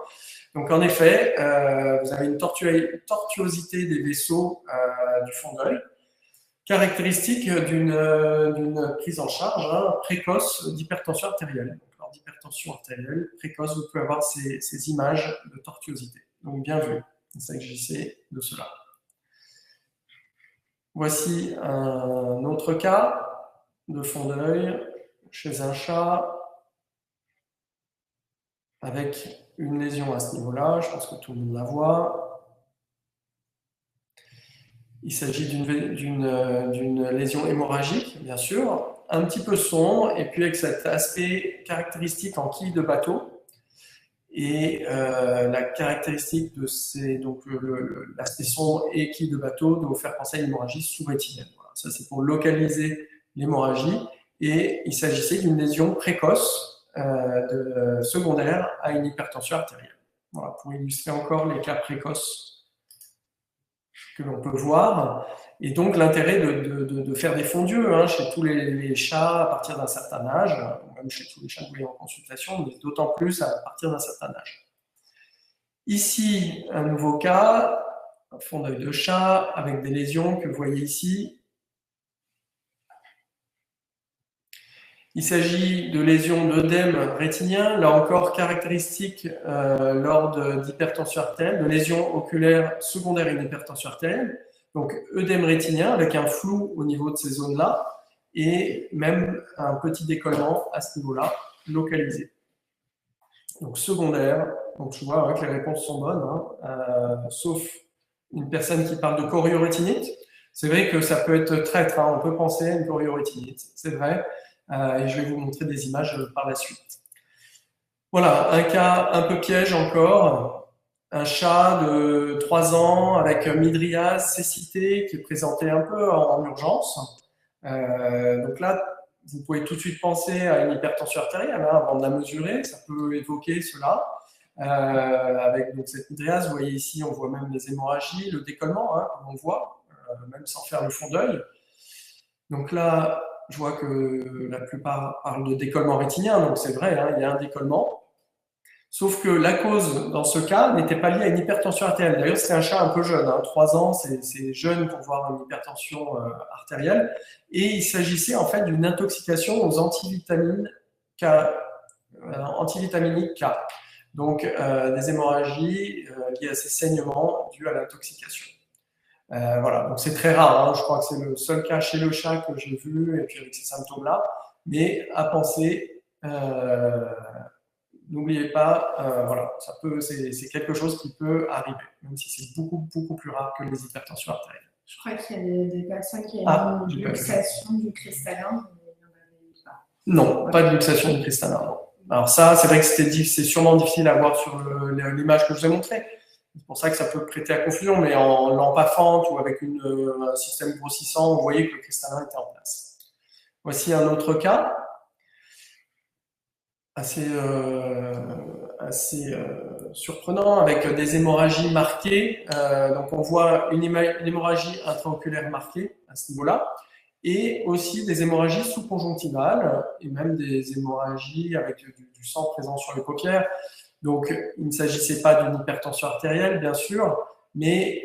S2: Donc en effet, vous avez une tortuosité des vaisseaux du fond d'œil, caractéristique d'une prise en charge précoce d'hypertension artérielle. Donc, lors d'hypertension artérielle précoce, vous pouvez avoir ces images de tortuosité. Donc, bien vu, il s'agissait de cela. Voici un autre cas de fond d'œil chez un chat avec une lésion à ce niveau-là. Je pense que tout le monde la voit. Il s'agit d'une lésion hémorragique, bien sûr, un petit peu sombre, et puis avec cet aspect caractéristique en quille de bateau. Et la caractéristique de l'aspect sombre et quille de bateau doit vous faire penser à une hémorragie sous-rétinienne. Voilà. Ça, c'est pour localiser l'hémorragie. Et il s'agissait d'une lésion précoce secondaire à une hypertension artérielle. Voilà, pour illustrer encore les cas précoces que l'on peut voir, et donc l'intérêt de faire des fonds d'yeux chez tous les chats à partir d'un certain âge, même chez tous les chats que vous voyez en consultation, mais d'autant plus à partir d'un certain âge. Ici, un nouveau cas, un fond d'œil de chat avec des lésions que vous voyez ici. Il s'agit de lésions d'œdème rétinien, là encore caractéristique lors d'hypertension artérielle, de lésions oculaires secondaires à une hypertension artérielle, donc œdème rétinien avec un flou au niveau de ces zones-là et même un petit décollement à ce niveau-là, localisé. Donc secondaire, donc tu vois que les réponses sont bonnes, hein, sauf une personne qui parle de choriorétinite. C'est vrai que ça peut être traître, hein, on peut penser à une choriorétinite, c'est vrai, et je vais vous montrer des images par la suite. Voilà, un cas un peu piège encore, un chat de 3 ans avec mydriase, cécité, qui est présenté un peu en urgence. Donc là, vous pouvez tout de suite penser à une hypertension artérielle, hein, avant de la mesurer, ça peut évoquer cela. Avec donc, cette mydriase, vous voyez ici, on voit même les hémorragies, le décollement, hein, comme on voit, même sans faire le fond d'œil. Donc là, je vois que la plupart parlent de décollement rétinien, donc c'est vrai, hein, il y a un décollement. Sauf que la cause, dans ce cas, n'était pas liée à une hypertension artérielle. D'ailleurs, c'était un chat un peu jeune, hein, 3 ans, c'est jeune pour voir une hypertension artérielle. Et il s'agissait en fait d'une intoxication aux antivitamines K, antivitaminiques K. Donc, des hémorragies liées à ces saignements dus à l'intoxication. Voilà, donc c'est très rare, hein, je crois que c'est le seul cas chez le chat que j'ai vu, et puis avec ces symptômes-là. Mais à penser, n'oubliez pas, voilà, c'est quelque chose qui peut arriver, même si c'est beaucoup plus rare que les hypertensions artérielles.
S3: Je crois qu'il y a des personnes qui ont une luxation du cristallin, mais il n'y en avait pas.
S2: Non, pas de luxation du cristallin, non. Alors ça, c'est vrai que c'est sûrement difficile à voir sur l'image que je vous ai montrée. C'est pour ça que ça peut prêter à confusion, mais en lampe affante ou avec un système grossissant, vous voyez que le cristallin était en place. Voici un autre cas, assez surprenant, avec des hémorragies marquées. Donc on voit une hémorragie intraoculaire marquée à ce niveau-là, et aussi des hémorragies sous-conjonctivales, et même des hémorragies avec du sang présent sur les paupières. Donc il ne s'agissait pas d'une hypertension artérielle, bien sûr, mais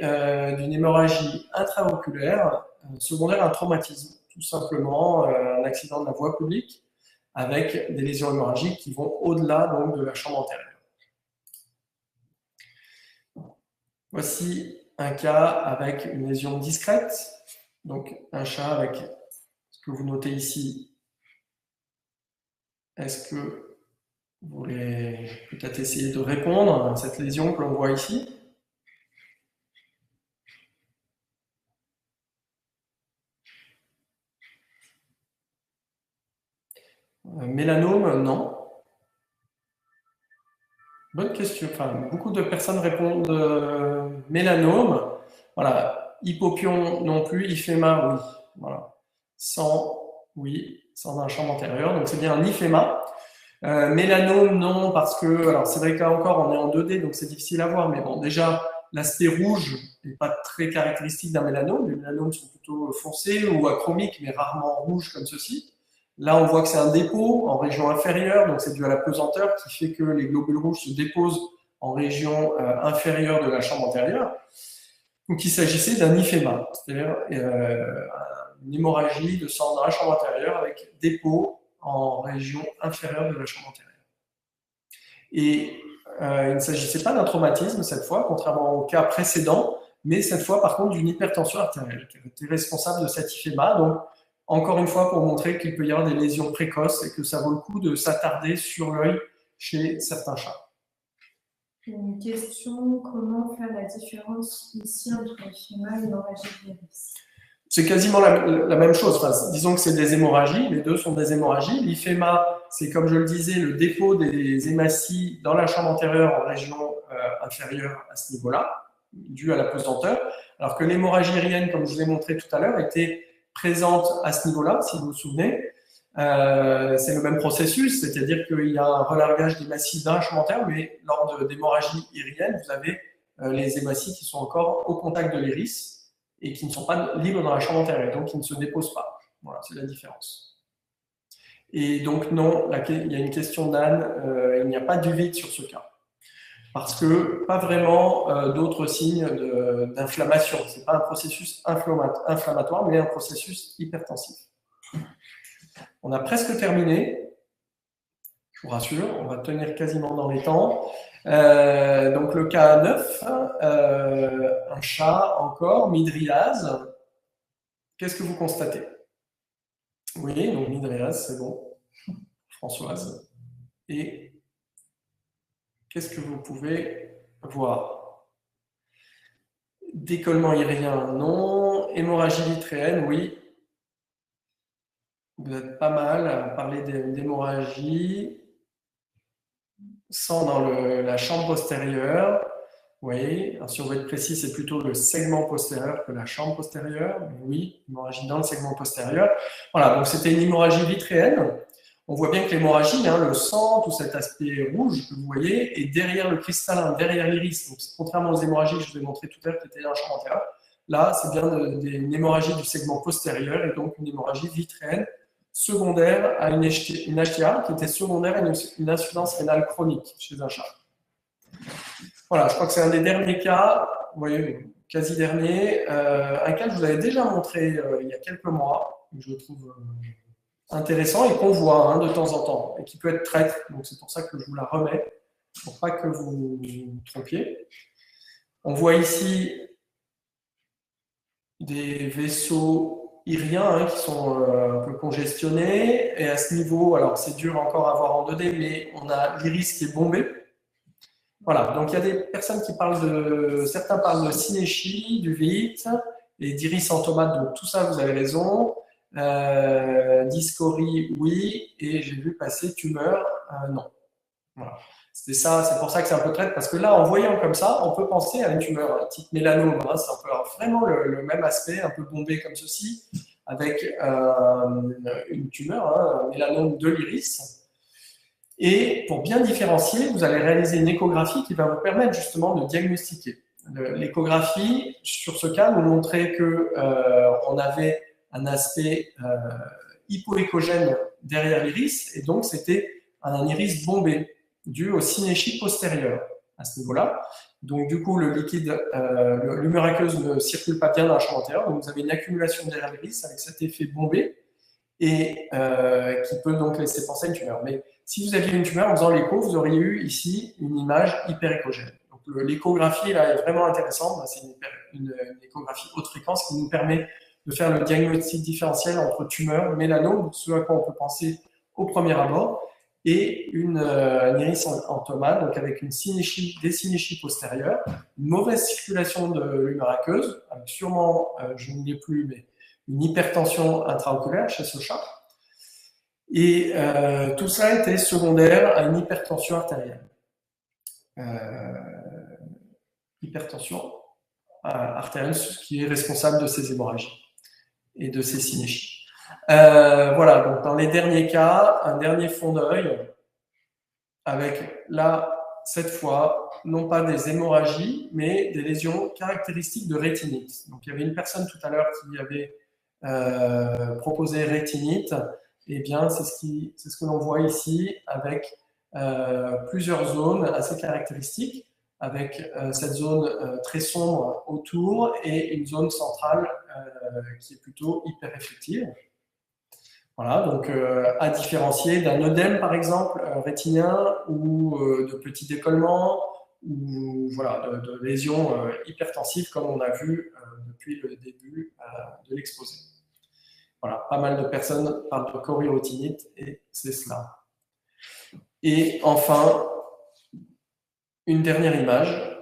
S2: d'une hémorragie intraoculaire secondaire à un traumatisme, tout simplement un accident de la voie publique, avec des lésions hémorragiques qui vont au-delà donc de la chambre antérieure. Voici un cas avec une lésion discrète, donc un chat avec ce que vous notez ici. Est-ce que vous voulez peut-être essayer de répondre à cette lésion que l'on voit ici? Mélanome, non. Bonne question. Enfin, beaucoup de personnes répondent mélanome. Voilà. Hypopion non plus. Hyphéma, oui. Voilà. Oui, sans un champ antérieur. Donc c'est bien un hyphéma. Mélanome, non, parce que, alors c'est vrai que là encore, on est en 2D, donc c'est difficile à voir. Mais bon, déjà, l'aspect rouge n'est pas très caractéristique d'un mélanome. Les mélanomes sont plutôt foncés ou achromiques, mais rarement rouges comme ceci. Là, on voit que c'est un dépôt en région inférieure, donc c'est dû à la pesanteur qui fait que les globules rouges se déposent en région inférieure de la chambre antérieure. Donc, il s'agissait d'un hyphéma, c'est-à-dire une hémorragie de sang dans la chambre antérieure avec dépôt en région inférieure de la chambre antérieure. Et il ne s'agissait pas d'un traumatisme cette fois, contrairement au cas précédent, mais cette fois, par contre, d'une hypertension artérielle qui était responsable de cet hyphéma. Donc, encore une fois, pour montrer qu'il peut y avoir des lésions précoces et que ça vaut le coup de s'attarder sur l'œil chez certains chats.
S3: Une question, comment faire la différence ici entre hyphéma et hémorragie d'iris?
S2: C'est quasiment la même chose. Enfin, disons que c'est des hémorragies, les deux sont des hémorragies. L'hyphéma, c'est comme je le disais, le dépôt des hématies dans la chambre antérieure en région inférieure à ce niveau-là, dû à la pesanteur, alors que l'hémorragie irienne, comme je vous ai montré tout à l'heure, était présente à ce niveau-là, si vous vous souvenez. C'est le même processus, c'est-à-dire qu'il y a un relargage d'hématies dans la chambre antérieure, mais lors d'hémorragie irienne, vous avez les hématies qui sont encore au contact de l'iris et qui ne sont pas libres dans la chambre antérieure, donc qui ne se déposent pas. Voilà, c'est la différence. Et donc non, il y a une question d'Anne, il n'y a pas d'uvite sur ce cas. Parce que pas vraiment d'autres signes d'inflammation. Ce n'est pas un processus inflammatoire, mais un processus hypertensif. On a presque terminé. Je vous rassure, on va tenir quasiment dans les temps. Donc le cas 9, un chat encore, mydriase. Qu'est-ce que vous constatez? Oui, donc mydriase, c'est bon. Françoise. Et qu'est-ce que vous pouvez voir? Décollement irien, non. Hémorragie vitréenne, oui. Vous êtes pas mal à parler d'hémorragie. Sang dans la chambre postérieure. Vous voyez, alors si on veut être précis, c'est plutôt le segment postérieur que la chambre postérieure. Mais oui, hémorragie dans le segment postérieur. Voilà, donc c'était une hémorragie vitréenne. On voit bien que l'hémorragie, hein, le sang, tout cet aspect rouge que vous voyez, est derrière le cristallin, derrière l'iris. Donc, contrairement aux hémorragies que je vous ai montré tout à l'heure qui étaient dans le champ antérieur, là, c'est bien une hémorragie du segment postérieur et donc une hémorragie vitréenne secondaire à une HTA qui était secondaire à une insuffisance rénale chronique chez un chat. Voilà, je crois que c'est un des derniers cas, vous voyez, quasi dernier, un cas que je vous avais déjà montré il y a quelques mois, que je trouve intéressant et qu'on voit hein, de temps en temps, et qui peut être traître, donc c'est pour ça que je vous la remets, pour pas que vous vous trompiez. On voit ici des vaisseaux iriens hein, qui sont un peu congestionnés, et à ce niveau, alors c'est dur encore à voir en 2D, mais on a l'iris qui est bombé. Voilà, donc il y a des personnes qui parlent certains parlent de synéchie, d'uvite et d'iris en tomate, donc tout ça, vous avez raison. Dysphorie, oui, et j'ai vu passer tumeur, non. Voilà. C'était ça, c'est pour ça que c'est un peu traite, parce que là, en voyant comme ça, on peut penser à une tumeur, un type mélanome, hein, c'est un peu vraiment le même aspect, un peu bombé comme ceci, avec une tumeur, hein, un mélanome de l'iris. Et pour bien différencier, vous allez réaliser une échographie qui va vous permettre justement de diagnostiquer. L'échographie, sur ce cas, nous montrait qu'on avait un aspect hypoéchogène derrière l'iris, et donc c'était un iris bombé, dû au synéchie postérieure à ce niveau-là. Donc du coup, le liquide, l'humeur aqueuse ne circule pas bien dans la chambre antérieure, donc vous avez une accumulation derrière l'iris avec cet effet bombé, et qui peut donc laisser penser à une tumeur. Mais si vous aviez une tumeur, en faisant l'écho, vous auriez eu ici une image hyperéchogène. Donc l'échographie là est vraiment intéressante, c'est une échographie haute fréquence qui nous permet de faire le diagnostic différentiel entre tumeur, mélanome, ce à quoi on peut penser au premier abord, et une iris en tomate, donc avec une synéchie, des synéchies postérieures, une mauvaise circulation de l'humeur aqueuse, avec sûrement, je ne l'ai plus, mais une hypertension intraoculaire chez ce chat. Et tout ça était secondaire à une hypertension artérielle. Hypertension artérielle, ce qui est responsable de ces hémorragies et de ces synéchies. Voilà, donc dans les derniers cas, un dernier fond d'œil avec là, cette fois, non pas des hémorragies, mais des lésions caractéristiques de rétinite. Donc il y avait une personne tout à l'heure qui avait proposé rétinite, et bien c'est ce que l'on voit ici avec plusieurs zones assez caractéristiques, avec cette zone très sombre autour et une zone centrale qui est plutôt hyper réflective. Voilà, donc à différencier d'un œdème par exemple rétinien ou de petits décollements ou voilà, de lésions hypertensives comme on a vu depuis le début de l'exposé. Voilà, pas mal de personnes parlent de choriorétinite et c'est cela. Et enfin, une dernière image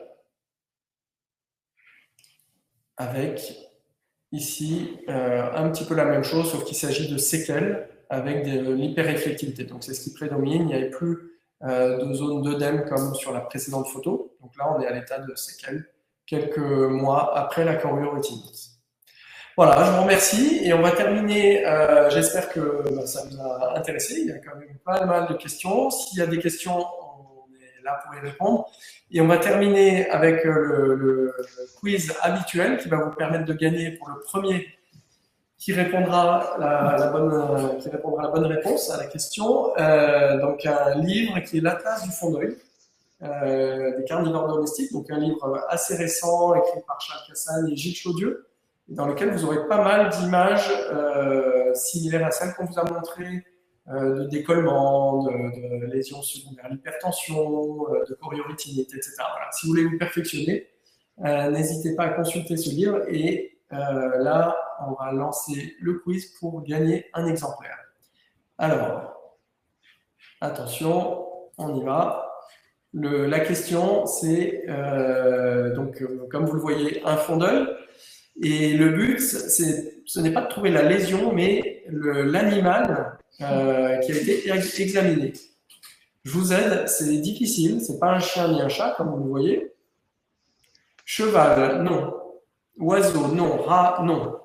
S2: avec ici un petit peu la même chose, sauf qu'il s'agit de séquelles avec de l'hyperréflectivité. Donc c'est ce qui prédomine, il n'y avait plus de zone d'œdème comme sur la précédente photo. Donc là, on est à l'état de séquelles quelques mois après la choriorétinite. Voilà, je vous remercie et on va terminer. J'espère que ça vous a intéressé. Il y a quand même pas mal de questions. S'il y a des questions, on est là pour y répondre. Et on va terminer avec le quiz habituel qui va vous permettre de gagner pour le premier qui répondra la bonne réponse à la question. Donc un livre qui est l'Atlas du fond d'œil des carnivores domestiques. Donc un livre assez récent écrit par Charles Cassagne et Gilles Chaudieu, dans lequel vous aurez pas mal d'images similaires à celles qu'on vous a montrées, de décollement, de lésions secondaires à l'hypertension, de choriorétinite, etc. Voilà. Si vous voulez vous perfectionner, n'hésitez pas à consulter ce livre et là, on va lancer le quiz pour gagner un exemplaire. Alors, attention, on y va. La question, c'est, comme vous le voyez, un fond d'œil. Et le but, ce n'est pas de trouver la lésion, mais l'animal qui a été examiné. Je vous aide, c'est difficile, c'est pas un chien ni un chat, comme vous le voyez. Cheval, non. Oiseau, non. Rat, non.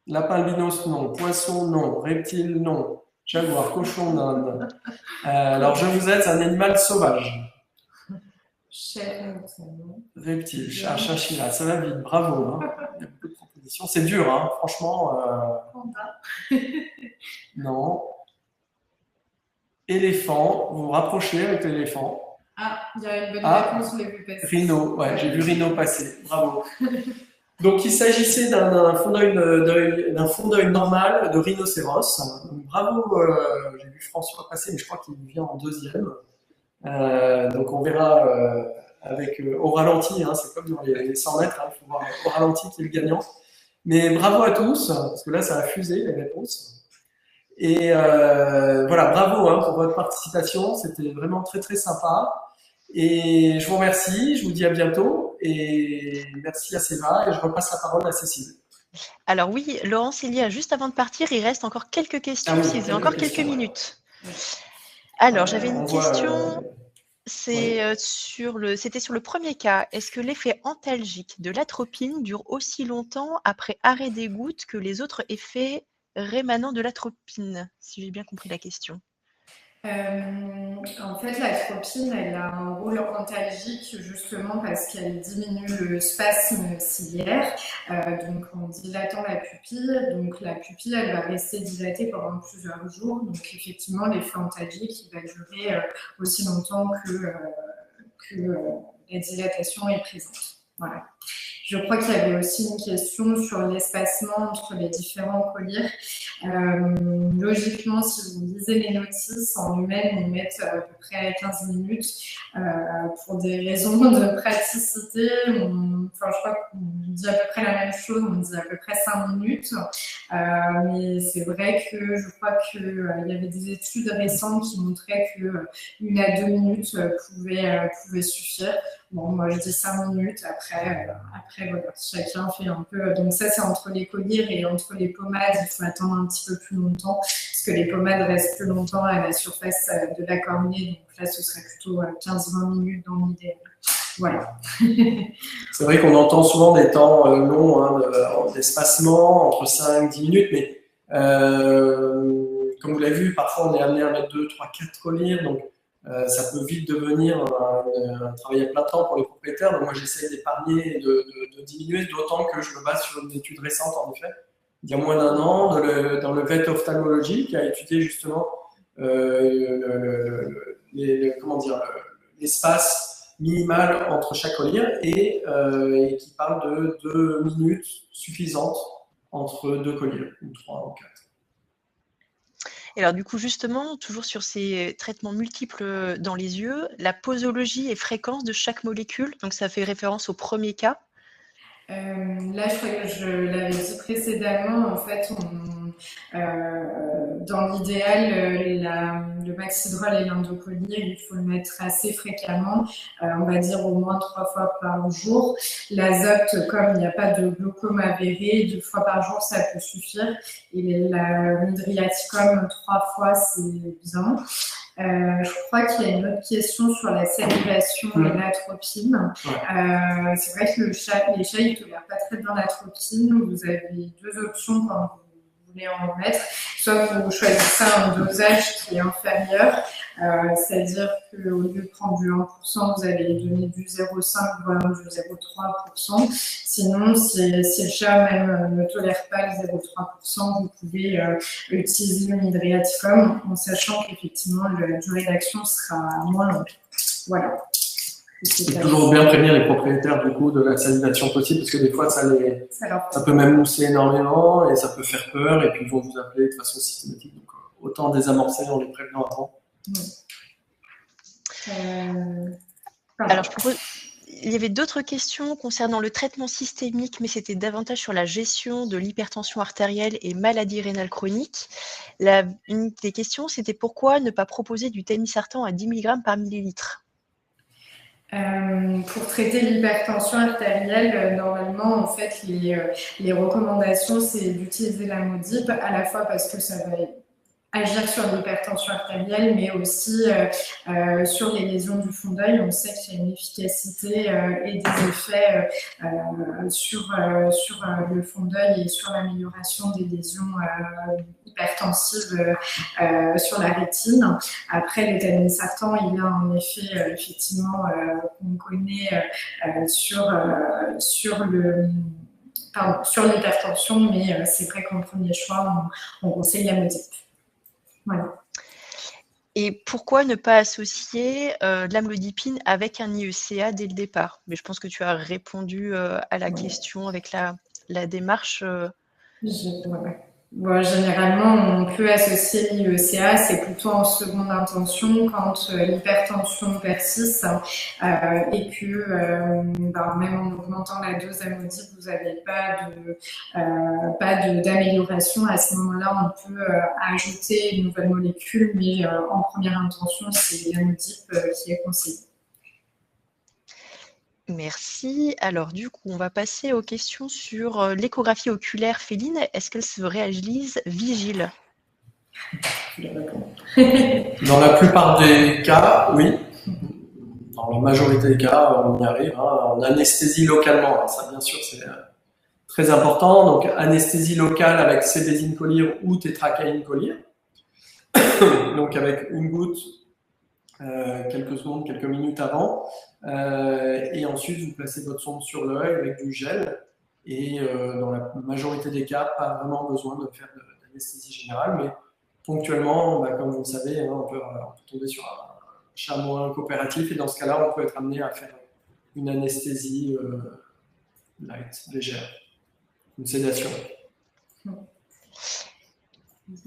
S2: Lapin albinos, non. Poisson, non. Reptile, non. Jaguar, cochon d'Inde. Alors, je vous aide, c'est un animal sauvage. Reptile, chat, chachila, ça va vite, bravo. Hein. Il y a beaucoup de propositions. C'est dur, hein, franchement. Non. Éléphant, vous vous rapprochez avec l'éléphant.
S3: Ah, il y a une bonne réponse, je l'ai vu passer.
S2: Rhino, ouais, j'ai vu Rhino passer, bravo. Donc, il s'agissait d'un fond d'œil normal de rhinocéros. Donc, bravo, j'ai vu François passer, mais je crois qu'il vient en deuxième. Donc, on verra au ralenti, hein, c'est comme dans les 100 mètres, hein, il faut voir au ralenti qui est le gagnant. Mais bravo à tous, parce que là, ça a fusé les réponses. Et voilà, bravo hein, pour votre participation, c'était vraiment très très sympa. Et je vous remercie, je vous dis à bientôt et merci à Séva et je repasse la parole à Cécile.
S1: Alors oui, Laurence Elia, juste avant de partir, il reste encore quelques questions, si vous avez encore quelques minutes. Alors, j'avais une question, c'était sur le premier cas. Est-ce que l'effet antalgique de l'atropine dure aussi longtemps après arrêt des gouttes que les autres effets rémanent de l'atropine, si j'ai bien compris la question?
S3: En fait, l'atropine, elle a un rôle antalgique justement parce qu'elle diminue le spasme ciliaire, donc en dilatant la pupille. Donc la pupille, elle va rester dilatée pendant plusieurs jours. Donc effectivement, l'effet antalgique, il va durer aussi longtemps que la dilatation est présente. Voilà. Je crois qu'il y avait aussi une question sur l'espacement entre les différents colliers. Logiquement, si vous lisez les notices, en humaine, ils mettent à peu près 15 minutes. Pour des raisons de praticité, je crois qu'on dit à peu près la même chose, on dit à peu près 5 minutes. Mais c'est vrai que je crois qu'il y avait des études récentes qui montraient que 1 à 2 minutes pouvaient suffire. Bon, moi je dis 5 minutes, après voilà, chacun fait un peu. Donc ça, c'est entre les colliers et entre les pommades, il faut attendre un petit peu plus longtemps, parce que les pommades restent plus longtemps à la surface de la cornée, donc là ce serait plutôt 15-20 minutes dans l'idéal. Voilà.
S2: C'est vrai qu'on entend souvent des temps longs, hein, d'espacement, entre 5 et 10 minutes, mais comme vous l'avez vu, parfois on est amené à mettre 2, 3, 4 colliers, donc ça peut vite devenir un travail à plein temps pour les propriétaires. Donc moi, j'essaie d'épargner et de diminuer, d'autant que je me base sur une étude récente, en effet, il y a moins d'1 an, dans le Vet Ophthalmology, qui a étudié justement l'espace minimal entre chaque collier et qui parle de 2 minutes suffisantes entre 2 colliers, ou 3 ou 4.
S1: Et alors du coup, justement, toujours sur ces traitements multiples dans les yeux, la posologie et fréquence de chaque molécule, donc ça fait référence au premier cas.
S3: Là, je crois que je l'avais dit précédemment, en fait, dans l'idéal, le maxidrol et l'indocollier, il faut le mettre assez fréquemment, on va dire au moins 3 fois par jour. L'azote, comme il n'y a pas de glaucome avéré, 2 fois par jour, ça peut suffire. Et l'hydriaticum, 3 fois, c'est bien. Je crois qu'il y a une autre question sur la salivation et l'atropine. C'est vrai que les chats, ils ne tolèrent pas très bien l'atropine. Vous avez 2 options quand vous voulez en mettre. Soit vous choisissez un dosage qui est inférieur, c'est-à-dire qu'au lieu de prendre du 1%, vous allez donner du 0,5 voire du 0,3%. Sinon, si le chat même ne tolère pas le 0,3%, vous pouvez utiliser le hydriaticum en sachant qu'effectivement la durée d'action sera moins longue. Voilà.
S2: C'est toujours bien prévenir les propriétaires du coup de la salivation possible, parce que des fois ça peut même mousser énormément et ça peut faire peur, et puis ils vont vous appeler de façon systématique. Donc autant désamorcer en les prévenant avant.
S1: Alors je propose. Il y avait d'autres questions concernant le traitement systémique, mais c'était davantage sur la gestion de l'hypertension artérielle et maladie rénale chronique. Une des questions, c'était pourquoi ne pas proposer du telmisartan à 10 mg par millilitre?
S3: Pour traiter l'hypertension artérielle, normalement, en fait, les recommandations, c'est d'utiliser l'amlodip, à la fois parce que ça va agir sur l'hypertension artérielle, mais aussi sur les lésions du fond d'œil. On sait qu'il y a une efficacité et des effets sur le fond d'œil et sur l'amélioration des lésions hypertensives sur la rétine. Après, l'étalonnissartan, il a un effet effectivement qu'on connaît sur l'hypertension, mais c'est vrai qu'en premier choix, on conseille l'amlodip. Voilà.
S1: Et pourquoi ne pas associer l'amlodipine avec un IECA dès le départ? Mais je pense que tu as répondu à la question avec la démarche.
S3: Bon, généralement, on peut associer l'IECA, c'est plutôt en seconde intention quand l'hypertension persiste et que même en augmentant la dose amlodip, vous n'avez pas d'amélioration. À ce moment-là, on peut ajouter une nouvelle molécule, mais en première intention, c'est l'amlodip qui est conseillé.
S1: Merci. Alors, du coup, on va passer aux questions sur l'échographie oculaire féline. Est-ce qu'elle se réalise vigile?
S2: Dans la plupart des cas, oui. Dans la majorité des cas, on y arrive. On anesthésie localement. Ça, bien sûr, c'est très important. Donc, anesthésie locale avec cébésine collyre ou tétracaïne collyre. Donc, avec une goutte, quelques secondes, quelques minutes avant. Et ensuite, vous placez votre sonde sur l'œil avec du gel. Et dans la majorité des cas, pas vraiment besoin de faire d'anesthésie générale, mais ponctuellement, comme vous le savez, on peut tomber sur un chat moins coopératif, et dans ce cas-là, on peut être amené à faire une anesthésie light, légère, une sédation.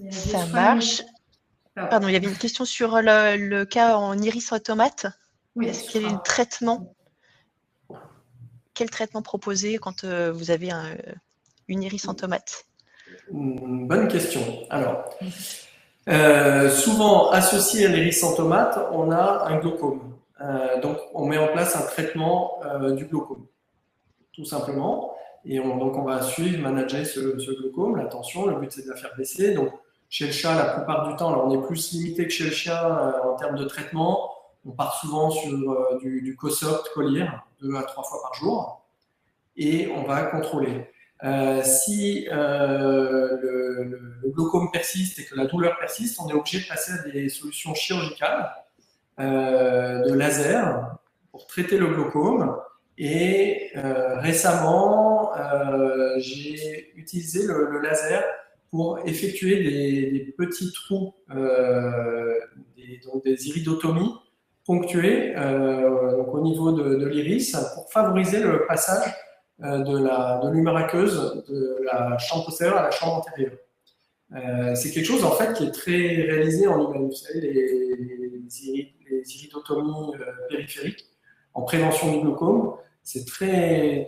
S1: Ça marche. Pardon, il y avait une question sur le cas en iris automate. Oui, est-ce qu'il y a un traitement? Quel traitement proposer quand vous avez une iris en tomate?
S2: Bonne question. Alors, souvent associé à l'iris en tomate, on a un glaucome. Donc, on met en place un traitement du glaucome, tout simplement. Et donc, on va suivre, manager ce glaucome, la tension. Le but, c'est de la faire baisser. Donc, chez le chat, la plupart du temps, alors on est plus limité que chez le chien en termes de traitement. On part souvent sur du Cosopt collyre, 2 à 3 fois par jour, et on va contrôler. Si le glaucome persiste et que la douleur persiste, on est obligé de passer à des solutions chirurgicales, de laser, pour traiter le glaucome. Et récemment, j'ai utilisé le laser pour effectuer des petits trous, donc des iridotomies ponctuées donc au niveau de l'iris pour favoriser le passage de l'humeur aqueuse de la chambre postérieure à la chambre antérieure. C'est quelque chose en fait qui est très réalisé en humain. Vous savez, les iridotomies périphériques en prévention du glaucome, c'est très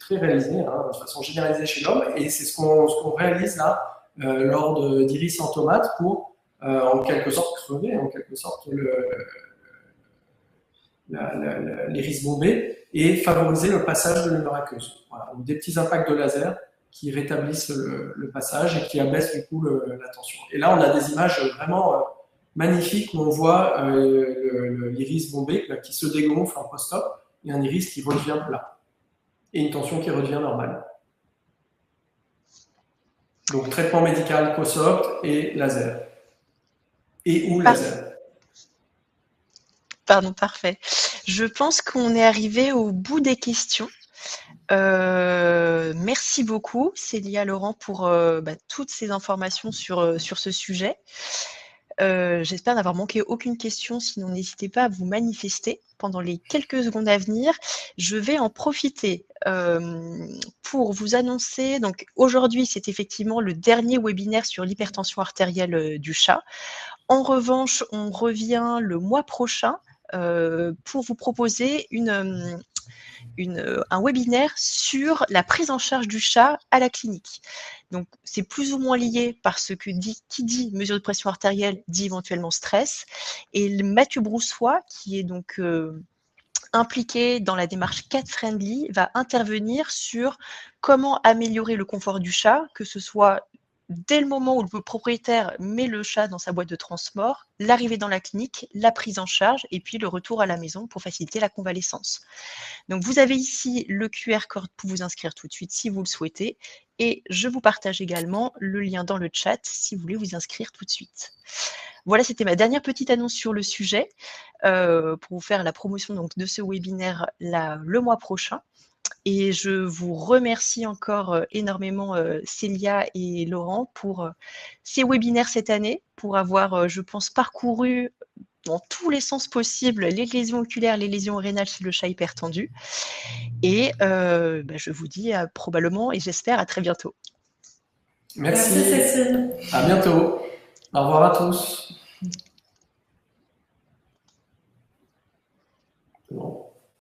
S2: réalisé, de façon généralisée chez l'homme, et c'est ce qu'on réalise là lors d'iris en tomate pour en quelque sorte crever en quelque sorte l'iris bombé et favoriser le passage de l'humeur aqueuse. Voilà, donc des petits impacts de laser qui rétablissent le passage et qui abaissent du coup la tension. Et là, on a des images vraiment magnifiques où on voit l'iris bombé qui se dégonfle en post-op et un iris qui redevient plat et une tension qui redevient normale. Donc traitement médical, Cosopt et laser. Et ou laser.
S1: Pardon, parfait. Je pense qu'on est arrivé au bout des questions. Merci beaucoup, Célia Laurent, pour toutes ces informations sur ce sujet. J'espère n'avoir manqué aucune question, sinon n'hésitez pas à vous manifester pendant les quelques secondes à venir. Je vais en profiter pour vous annoncer, donc aujourd'hui c'est effectivement le dernier webinaire sur l'hypertension artérielle du chat. En revanche, on revient le mois prochain pour vous proposer un webinaire sur la prise en charge du chat à la clinique. Donc, c'est plus ou moins lié parce que qui dit mesure de pression artérielle dit éventuellement stress. Et Mathieu Broussois, qui est donc impliqué dans la démarche cat friendly va intervenir sur comment améliorer le confort du chat, que ce soit dès le moment où le propriétaire met le chat dans sa boîte de transport, l'arrivée dans la clinique, la prise en charge et puis le retour à la maison pour faciliter la convalescence. Donc vous avez ici le QR code pour vous inscrire tout de suite si vous le souhaitez et je vous partage également le lien dans le chat si vous voulez vous inscrire tout de suite. Voilà, c'était ma dernière petite annonce sur le sujet pour vous faire la promotion donc, de ce webinaire le mois prochain. Et je vous remercie encore énormément Célia et Laurent pour ces webinaires cette année, pour avoir, je pense, parcouru dans tous les sens possibles les lésions oculaires, les lésions rénales chez le chat hypertendu. Et je vous dis probablement et j'espère à très bientôt.
S2: Merci.
S3: Merci Cécile.
S2: À bientôt. Au revoir à tous. Bon.